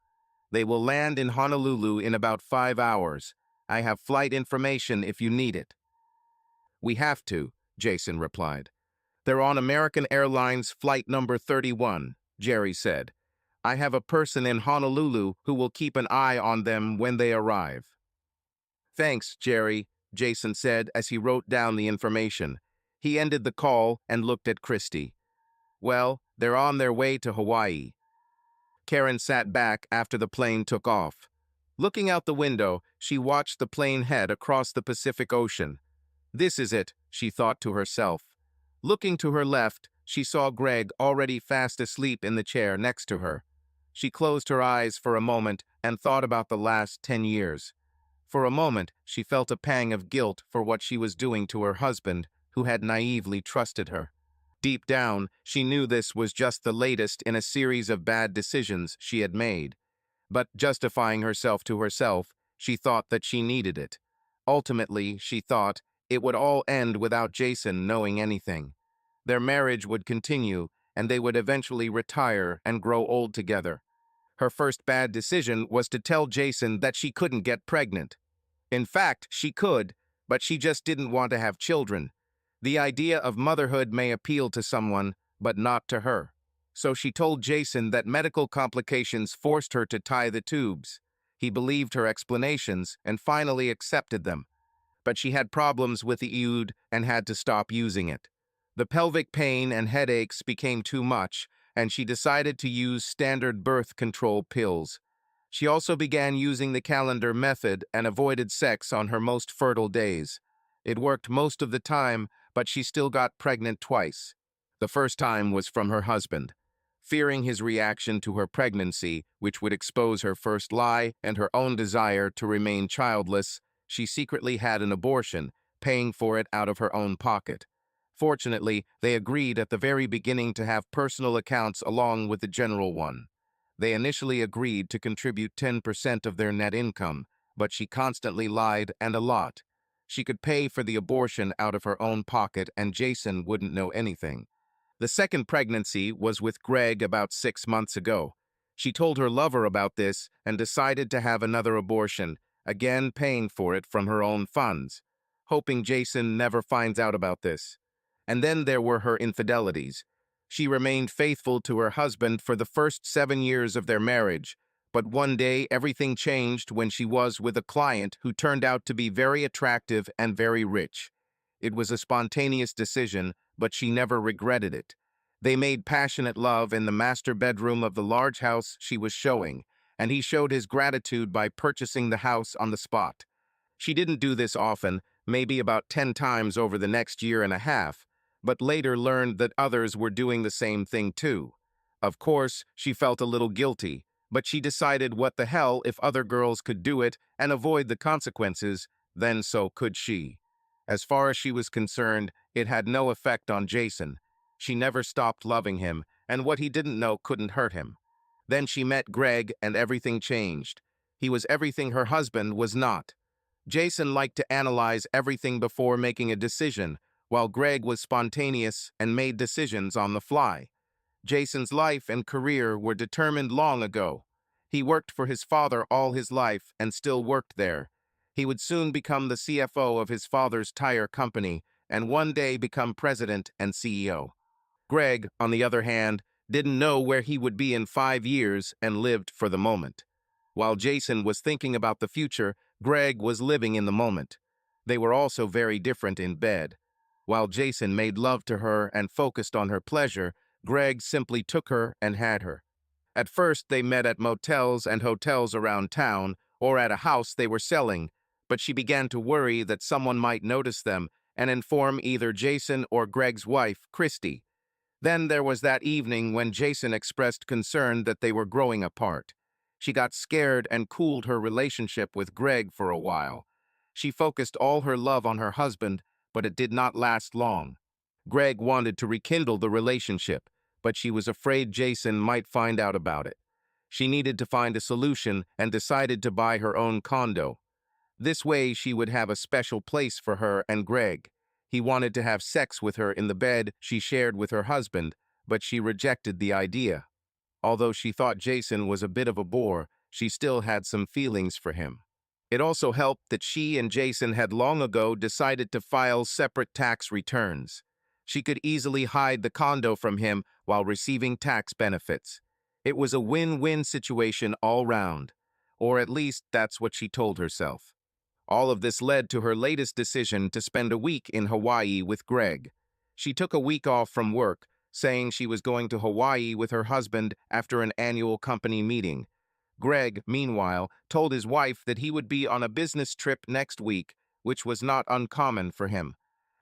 They will land in Honolulu in about 5 hours. I have flight information if you need it." "We have to," Jason replied. "They're on American Airlines flight number 31, Jerry said. "I have a person in Honolulu who will keep an eye on them when they arrive." "Thanks, Jerry," Jason said as he wrote down the information. He ended the call and looked at Christy. "Well, they're on their way to Hawaii." Karen sat back after the plane took off. Looking out the window, she watched the plane head across the Pacific Ocean. "This is it," she thought to herself. Looking to her left, she saw Greg already fast asleep in the chair next to her. She closed her eyes for a moment and thought about the last 10 years. For a moment, she felt a pang of guilt for what she was doing to her husband, who had naively trusted her. Deep down, she knew this was just the latest in a series of bad decisions she had made. But justifying herself to herself, she thought that she needed it. Ultimately, she thought, it would all end without Jason knowing anything. Their marriage would continue, and they would eventually retire and grow old together. Her first bad decision was to tell Jason that she couldn't get pregnant. In fact, she could, but she just didn't want to have children. The idea of motherhood may appeal to someone, but not to her. So she told Jason that medical complications forced her to tie the tubes. He believed her explanations and finally accepted them. But she had problems with the iud and had to stop using it. The pelvic pain and headaches became too much, and she decided to use standard birth control pills. She also began using the calendar method and avoided sex on her most fertile days. It worked most of the time, but she still got pregnant twice. The first time was from her husband. Fearing his reaction to her pregnancy, which would expose her first lie and her own desire to remain childless, she secretly had an abortion, paying for it out of her own pocket. Fortunately, they agreed at the very beginning to have personal accounts along with the general one. They initially agreed to contribute 10% of their net income, but she constantly lied and a lot. She could pay for the abortion out of her own pocket and Jason wouldn't know anything. The second pregnancy was with Greg about 6 months ago. She told her lover about this and decided to have another abortion, again paying for it from her own funds, hoping Jason never finds out about this. And then there were her infidelities. She remained faithful to her husband for the first 7 years of their marriage, but one day everything changed when she was with a client who turned out to be very attractive and very rich. It was a spontaneous decision, but she never regretted it. They made passionate love in the master bedroom of the large house she was showing, and he showed his gratitude by purchasing the house on the spot. She didn't do this often, maybe about 10 times over the next year and a half, but later learned that others were doing the same thing too. Of course, she felt a little guilty, but she decided what the hell if other girls could do it and avoid the consequences, then so could she. As far as she was concerned, it had no effect on Jason. She never stopped loving him, and what he didn't know couldn't hurt him. Then she met Greg and everything changed. He was everything her husband was not. Jason liked to analyze everything before making a decision, while Greg was spontaneous and made decisions on the fly. Jason's life and career were determined long ago. He worked for his father all his life and still worked there. He would soon become the CFO of his father's tire company and one day become president and CEO. Greg, on the other hand, didn't know where he would be in 5 years and lived for the moment. While Jason was thinking about the future, Greg was living in the moment. They were also very different in bed. While Jason made love to her and focused on her pleasure, Greg simply took her and had her. At first, they met at motels and hotels around town or at a house they were selling, but she began to worry that someone might notice them and inform either Jason or Greg's wife, Christy. Then there was that evening when Jason expressed concern that they were growing apart. She got scared and cooled her relationship with Greg for a while. She focused all her love on her husband, but it did not last long. Greg wanted to rekindle the relationship, but she was afraid Jason might find out about it. She needed to find a solution and decided to buy her own condo. This way she would have a special place for her and Greg. He wanted to have sex with her in the bed she shared with her husband, but she rejected the idea. Although she thought Jason was a bit of a bore, she still had some feelings for him. It also helped that she and Jason had long ago decided to file separate tax returns. She could easily hide the condo from him while receiving tax benefits. It was a win-win situation all round, or at least that's what she told herself. All of this led to her latest decision to spend a week in Hawaii with Greg. She took a week off from work, saying she was going to Hawaii with her husband after an annual company meeting. Greg, meanwhile, told his wife that he would be on a business trip next week, which was not uncommon for him.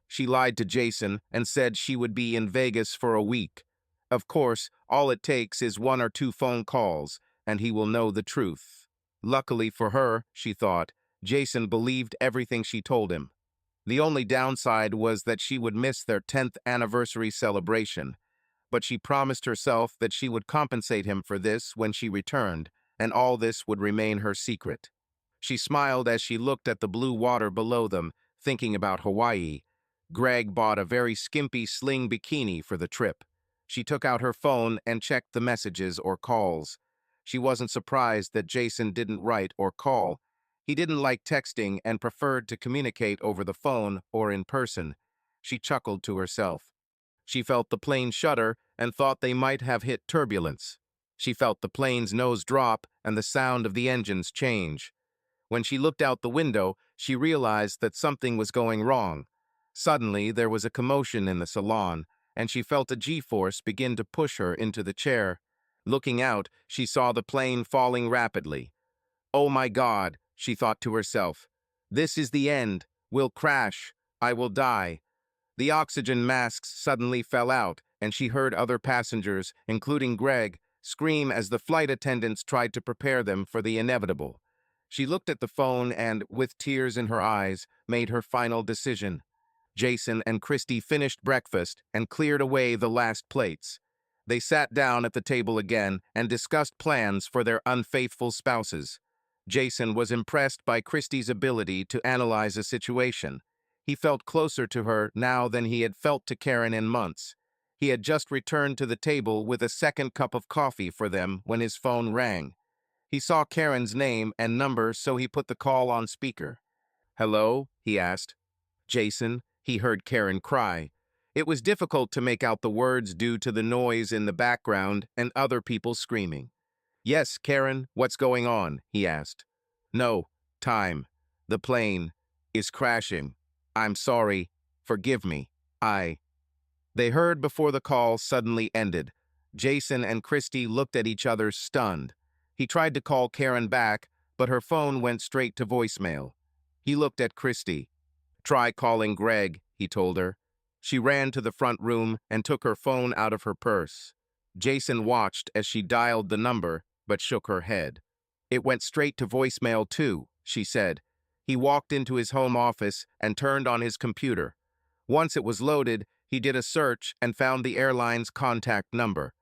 She lied to Jason and said she would be in Vegas for a week. Of course, all it takes is 1 or 2 phone calls, and he will know the truth. Luckily for her, she thought, Jason believed everything she told him. The only downside was that she would miss their 10th anniversary celebration, but she promised herself that she would compensate him for this when she returned, and all this would remain her secret. She smiled as she looked at the blue water below them, thinking about Hawaii. Greg bought a very skimpy sling bikini for the trip. She took out her phone and checked the messages or calls. She wasn't surprised that Jason didn't write or call. He didn't like texting and preferred to communicate over the phone or in person. She chuckled to herself. She felt the plane shudder and thought they might have hit turbulence. She felt the plane's nose drop and the sound of the engines change. When she looked out the window, she realized that something was going wrong. Suddenly, there was a commotion in the salon, and she felt a G-force begin to push her into the chair. Looking out, she saw the plane falling rapidly. "Oh my God," she thought to herself. "This is the end. We'll crash. I will die." The oxygen masks suddenly fell out, and she heard other passengers, including Greg, scream as the flight attendants tried to prepare them for the inevitable. She looked at the phone and, with tears in her eyes, made her final decision. Jason and Christy finished breakfast and cleared away the last plates. They sat down at the table again and discussed plans for their unfaithful spouses. Jason was impressed by Christy's ability to analyze a situation. He felt closer to her now than he had felt to Karen in months. He had just returned to the table with a second cup of coffee for them when his phone rang. He saw Karen's name and number, so he put the call on speaker. "Hello?" he asked. "Jason," he heard Karen cry. It was difficult to make out the words due to the noise in the background and other people screaming. "Yes, Karen, what's going on?" he asked. "No, time. The plane is crashing. I'm sorry. Forgive me. They heard before the call suddenly ended. Jason and Christy looked at each other stunned. He tried to call Karen back, but her phone went straight to voicemail. He looked at Christy. "Try calling Greg," he told her. She ran to the front room and took her phone out of her purse. Jason watched as she dialed the number, but shook her head. "It went straight to voicemail too," she said. He walked into his home office and turned on his computer. Once it was loaded, he did a search and found the airline's contact number.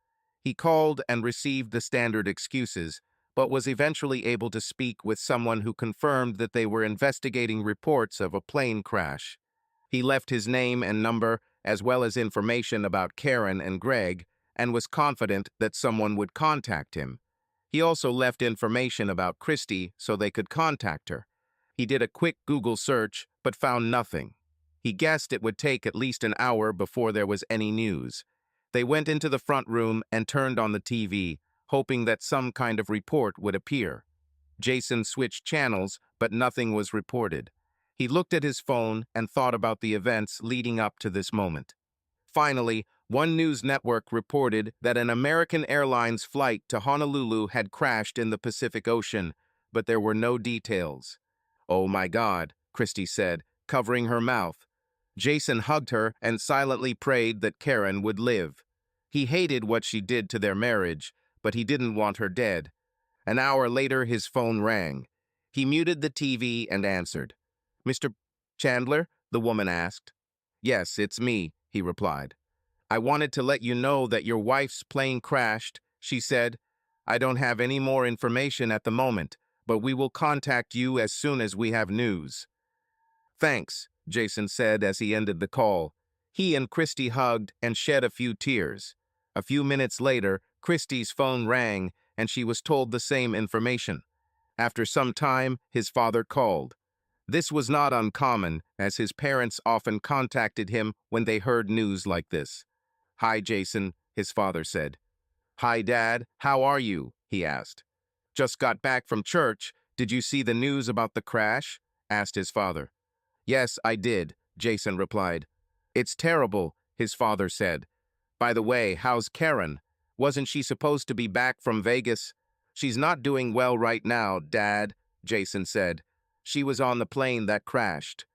He called and received the standard excuses, but was eventually able to speak with someone who confirmed that they were investigating reports of a plane crash. He left his name and number, as well as information about Karen and Greg, and was confident that someone would contact him. He also left information about Christy so they could contact her. He did a quick Google search, but found nothing. He guessed it would take at least an hour before there was any news. They went into the front room and turned on the TV, hoping that some kind of report would appear. Jason switched channels, but nothing was reported. He looked at his phone and thought about the events leading up to this moment. Finally, one news network reported that an American Airlines flight to Honolulu had crashed in the Pacific Ocean, but there were no details. "Oh my God," Christy said, covering her mouth. Jason hugged her and silently prayed that Karen would live. He hated what she did to their marriage, but he didn't want her dead. An hour later, his phone rang. He muted the TV and answered. "Mr. Chandler?" the woman asked. "Yes, it's me," he replied. "I wanted to let you know that your wife's plane crashed," she said. "I don't have any more information at the moment, but we will contact you as soon as we have news." "Thanks," Jason said as he ended the call. He and Christy hugged and shed a few tears. A few minutes later, Christy's phone rang, and she was told the same information. After some time, his father called. This was not uncommon, as his parents often contacted him when they heard news like this. "Hi, Jason," his father said. "Hi, Dad. How are you?" he asked. "Just got back from church. Did you see the news about the crash?" asked his father. "Yes, I did," Jason replied. "It's terrible," his father said. "By the way, how's Karen? Wasn't she supposed to be back from Vegas?" "She's not doing well right now, Dad," Jason said. "She was on the plane that crashed."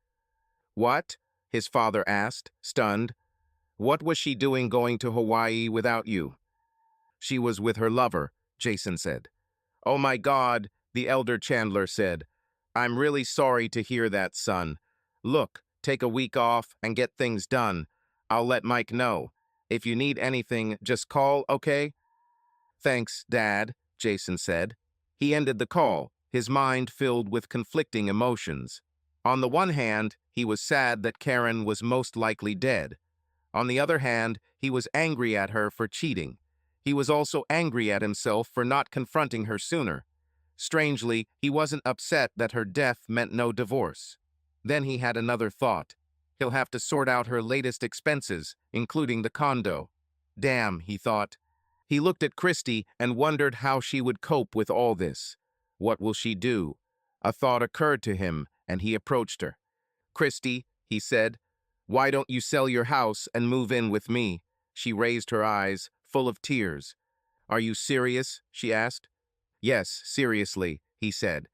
"What? his father asked, stunned. What was she doing going to Hawaii without you? She was with her lover, Jason said. Oh my God, the elder Chandler said. I'm really sorry to hear that, son. Look, take a week off and get things done. I'll let Mike know. If you need anything, just call, okay? Thanks, Dad, Jason said. He ended the call, his mind filled with conflicting emotions. On the one hand, he was sad that Karen was most likely dead. On the other hand, he was angry at her for cheating. He was also angry at himself for not confronting her sooner. Strangely, he wasn't upset that her death meant no divorce. Then he had another thought. He'll have to sort out her latest expenses, including the condo. Damn, he thought. He looked at Christy and wondered how she would cope with all this. What will she do? A thought occurred to him, and he approached her. Christy, he said, why don't you sell your house and move in with me? She raised her eyes, full of tears. Are you serious? She asked. Yes, seriously, he said.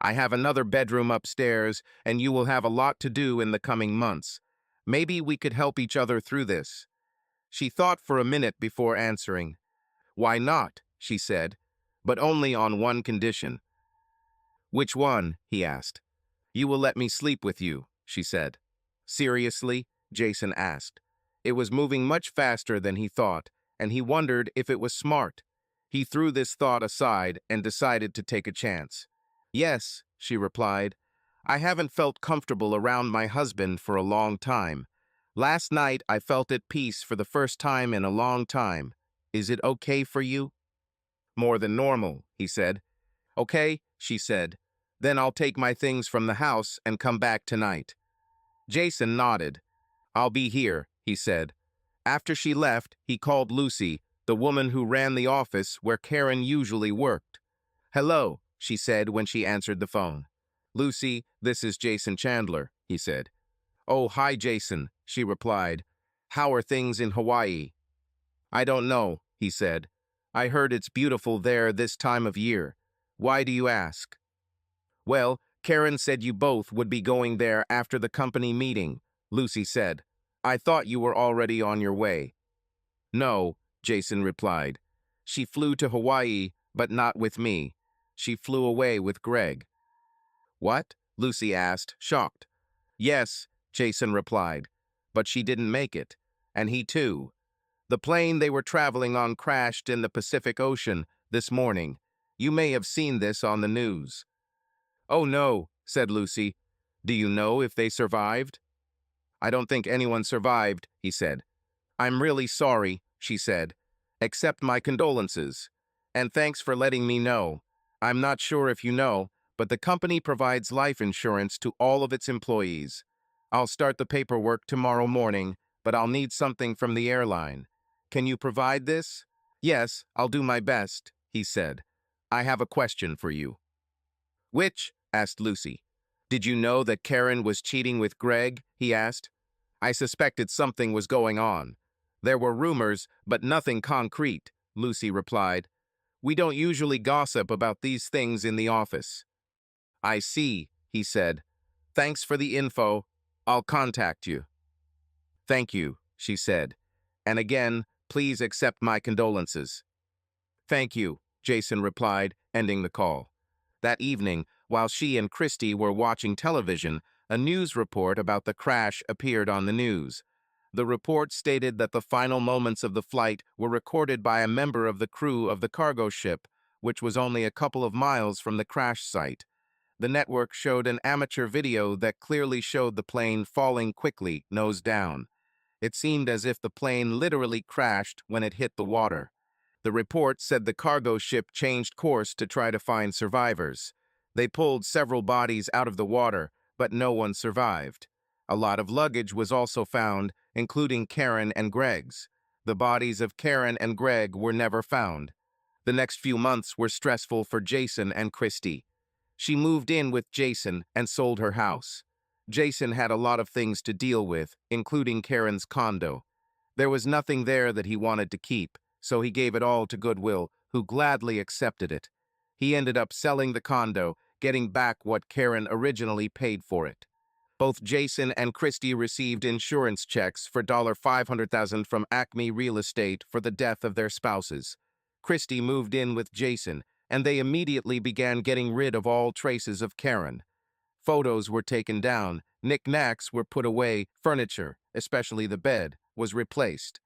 I have another bedroom upstairs, and you will have a lot to do in the coming months. Maybe we could help each other through this. She thought for a minute before answering. Why not? She said, but only on one condition. Which one? He asked. You will let me sleep with you, she said. Seriously? Jason asked. It was moving much faster than he thought, and he wondered if it was smart. He threw this thought aside and decided to take a chance. Yes, she replied. I haven't felt comfortable around my husband for a long time. Last night I felt at peace for the first time in a long time. Is it okay for you? More than normal, he said. Okay, she said. Then I'll take my things from the house and come back tonight. Jason nodded. I'll be here, he said. After she left, he called Lucy, the woman who ran the office where Karen usually worked. Hello, she said when she answered the phone. Lucy, this is Jason Chandler, he said. Oh, hi, Jason, she replied. How are things in Hawaii? I don't know, he said. I heard it's beautiful there this time of year. Why do you ask? Well, Karen said you both would be going there after the company meeting, Lucy said. I thought you were already on your way. No, Jason replied. She flew to Hawaii, but not with me. She flew away with Greg. What? Lucy asked, shocked. Yes, Jason replied, but she didn't make it, and he too. The plane they were traveling on crashed in the Pacific Ocean this morning. You may have seen this on the news. Oh no, said Lucy. Do you know if they survived? I don't think anyone survived, he said. I'm really sorry, she said. Accept my condolences. And thanks for letting me know. I'm not sure if you know, but the company provides life insurance to all of its employees. I'll start the paperwork tomorrow morning, but I'll need something from the airline. Can you provide this? Yes, I'll do my best, he said. I have a question for you. Which? Asked Lucy. Did you know that Karen was cheating with Greg? He asked. I suspected something was going on. There were rumors, but nothing concrete, Lucy replied. We don't usually gossip about these things in the office. I see, he said. Thanks for the info. I'll contact you. Thank you, she said. And again, please accept my condolences. Thank you, Jason replied, ending the call. That evening, while she and Christy were watching television, a news report about the crash appeared on the news. The report stated that the final moments of the flight were recorded by a member of the crew of the cargo ship, which was only a couple of miles from the crash site. The network showed an amateur video that clearly showed the plane falling quickly, nose down. It seemed as if the plane literally crashed when it hit the water. The report said the cargo ship changed course to try to find survivors. They pulled several bodies out of the water, but no one survived. A lot of luggage was also found, including Karen and Greg's. The bodies of Karen and Greg were never found. The next few months were stressful for Jason and Christy. She moved in with Jason and sold her house. Jason had a lot of things to deal with, including Karen's condo. There was nothing there that he wanted to keep, so he gave it all to Goodwill, who gladly accepted it. He ended up selling the condo, getting back what Karen originally paid for it. Both Jason and Christy received insurance checks for $500,000 from Acme Real Estate for the death of their spouses. Christy moved in with Jason, and they immediately began getting rid of all traces of Karen. Photos were taken down, knickknacks were put away, furniture, especially the bed, was replaced.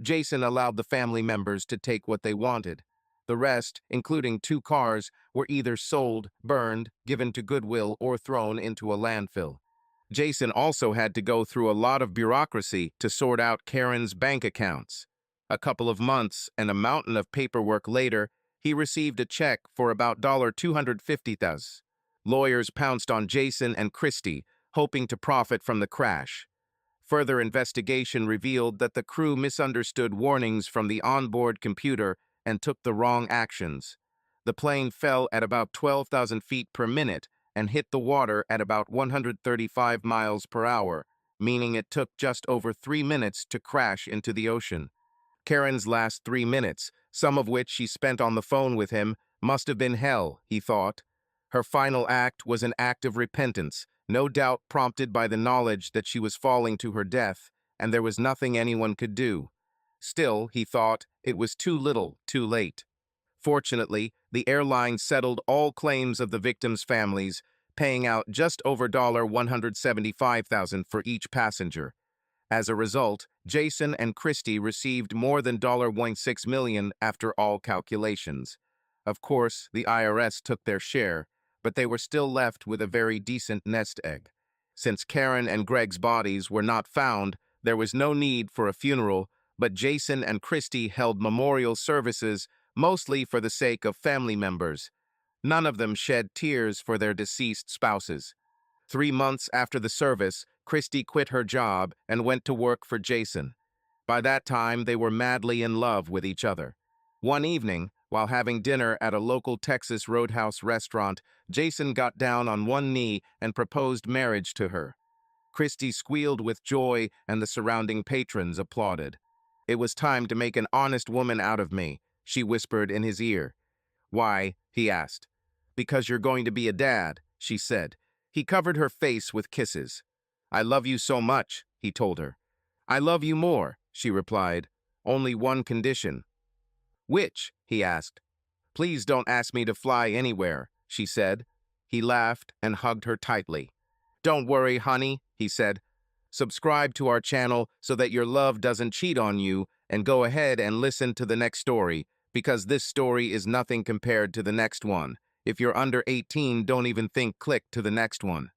Jason allowed the family members to take what they wanted. The rest, including 2 cars, were either sold, burned, given to Goodwill, or thrown into a landfill. Jason also had to go through a lot of bureaucracy to sort out Karen's bank accounts. A couple of months and a mountain of paperwork later, he received a check for about $250,000. Lawyers pounced on Jason and Christy, hoping to profit from the crash. Further investigation revealed that the crew misunderstood warnings from the onboard computer and took the wrong actions. The plane fell at about 12,000 feet per minute and hit the water at about 135 miles per hour, meaning it took just over 3 minutes to crash into the ocean. Karen's last 3 minutes, some of which she spent on the phone with him, must have been hell, he thought. Her final act was an act of repentance, no doubt prompted by the knowledge that she was falling to her death, and there was nothing anyone could do. Still, he thought, it was too little, too late. Fortunately, the airline settled all claims of the victims' families, paying out just over $175,000 for each passenger. As a result, Jason and Christy received more than $1.6 million after all calculations. Of course, the IRS took their share, but they were still left with a very decent nest egg. Since Karen and Greg's bodies were not found, there was no need for a funeral, but Jason and Christy held memorial services, mostly for the sake of family members. None of them shed tears for their deceased spouses. 3 months after the service, Christy quit her job and went to work for Jason. By that time, they were madly in love with each other. One evening, while having dinner at a local Texas Roadhouse restaurant, Jason got down on one knee and proposed marriage to her. Christy squealed with joy, and the surrounding patrons applauded. "It was time to make an honest woman out of me," she whispered in his ear. "Why?" he asked. "Because you're going to be a dad," she said. He covered her face with kisses. "I love you so much," he told her. "I love you more," she replied. "Only one condition." "Which?" he asked. "Please don't ask me to fly anywhere," she said. He laughed and hugged her tightly. "Don't worry, honey," he said. "Subscribe to our channel so that your love doesn't cheat on you, and go ahead and listen to the next story, because this story is nothing compared to the next one. If you're under 18, don't even click to the next one."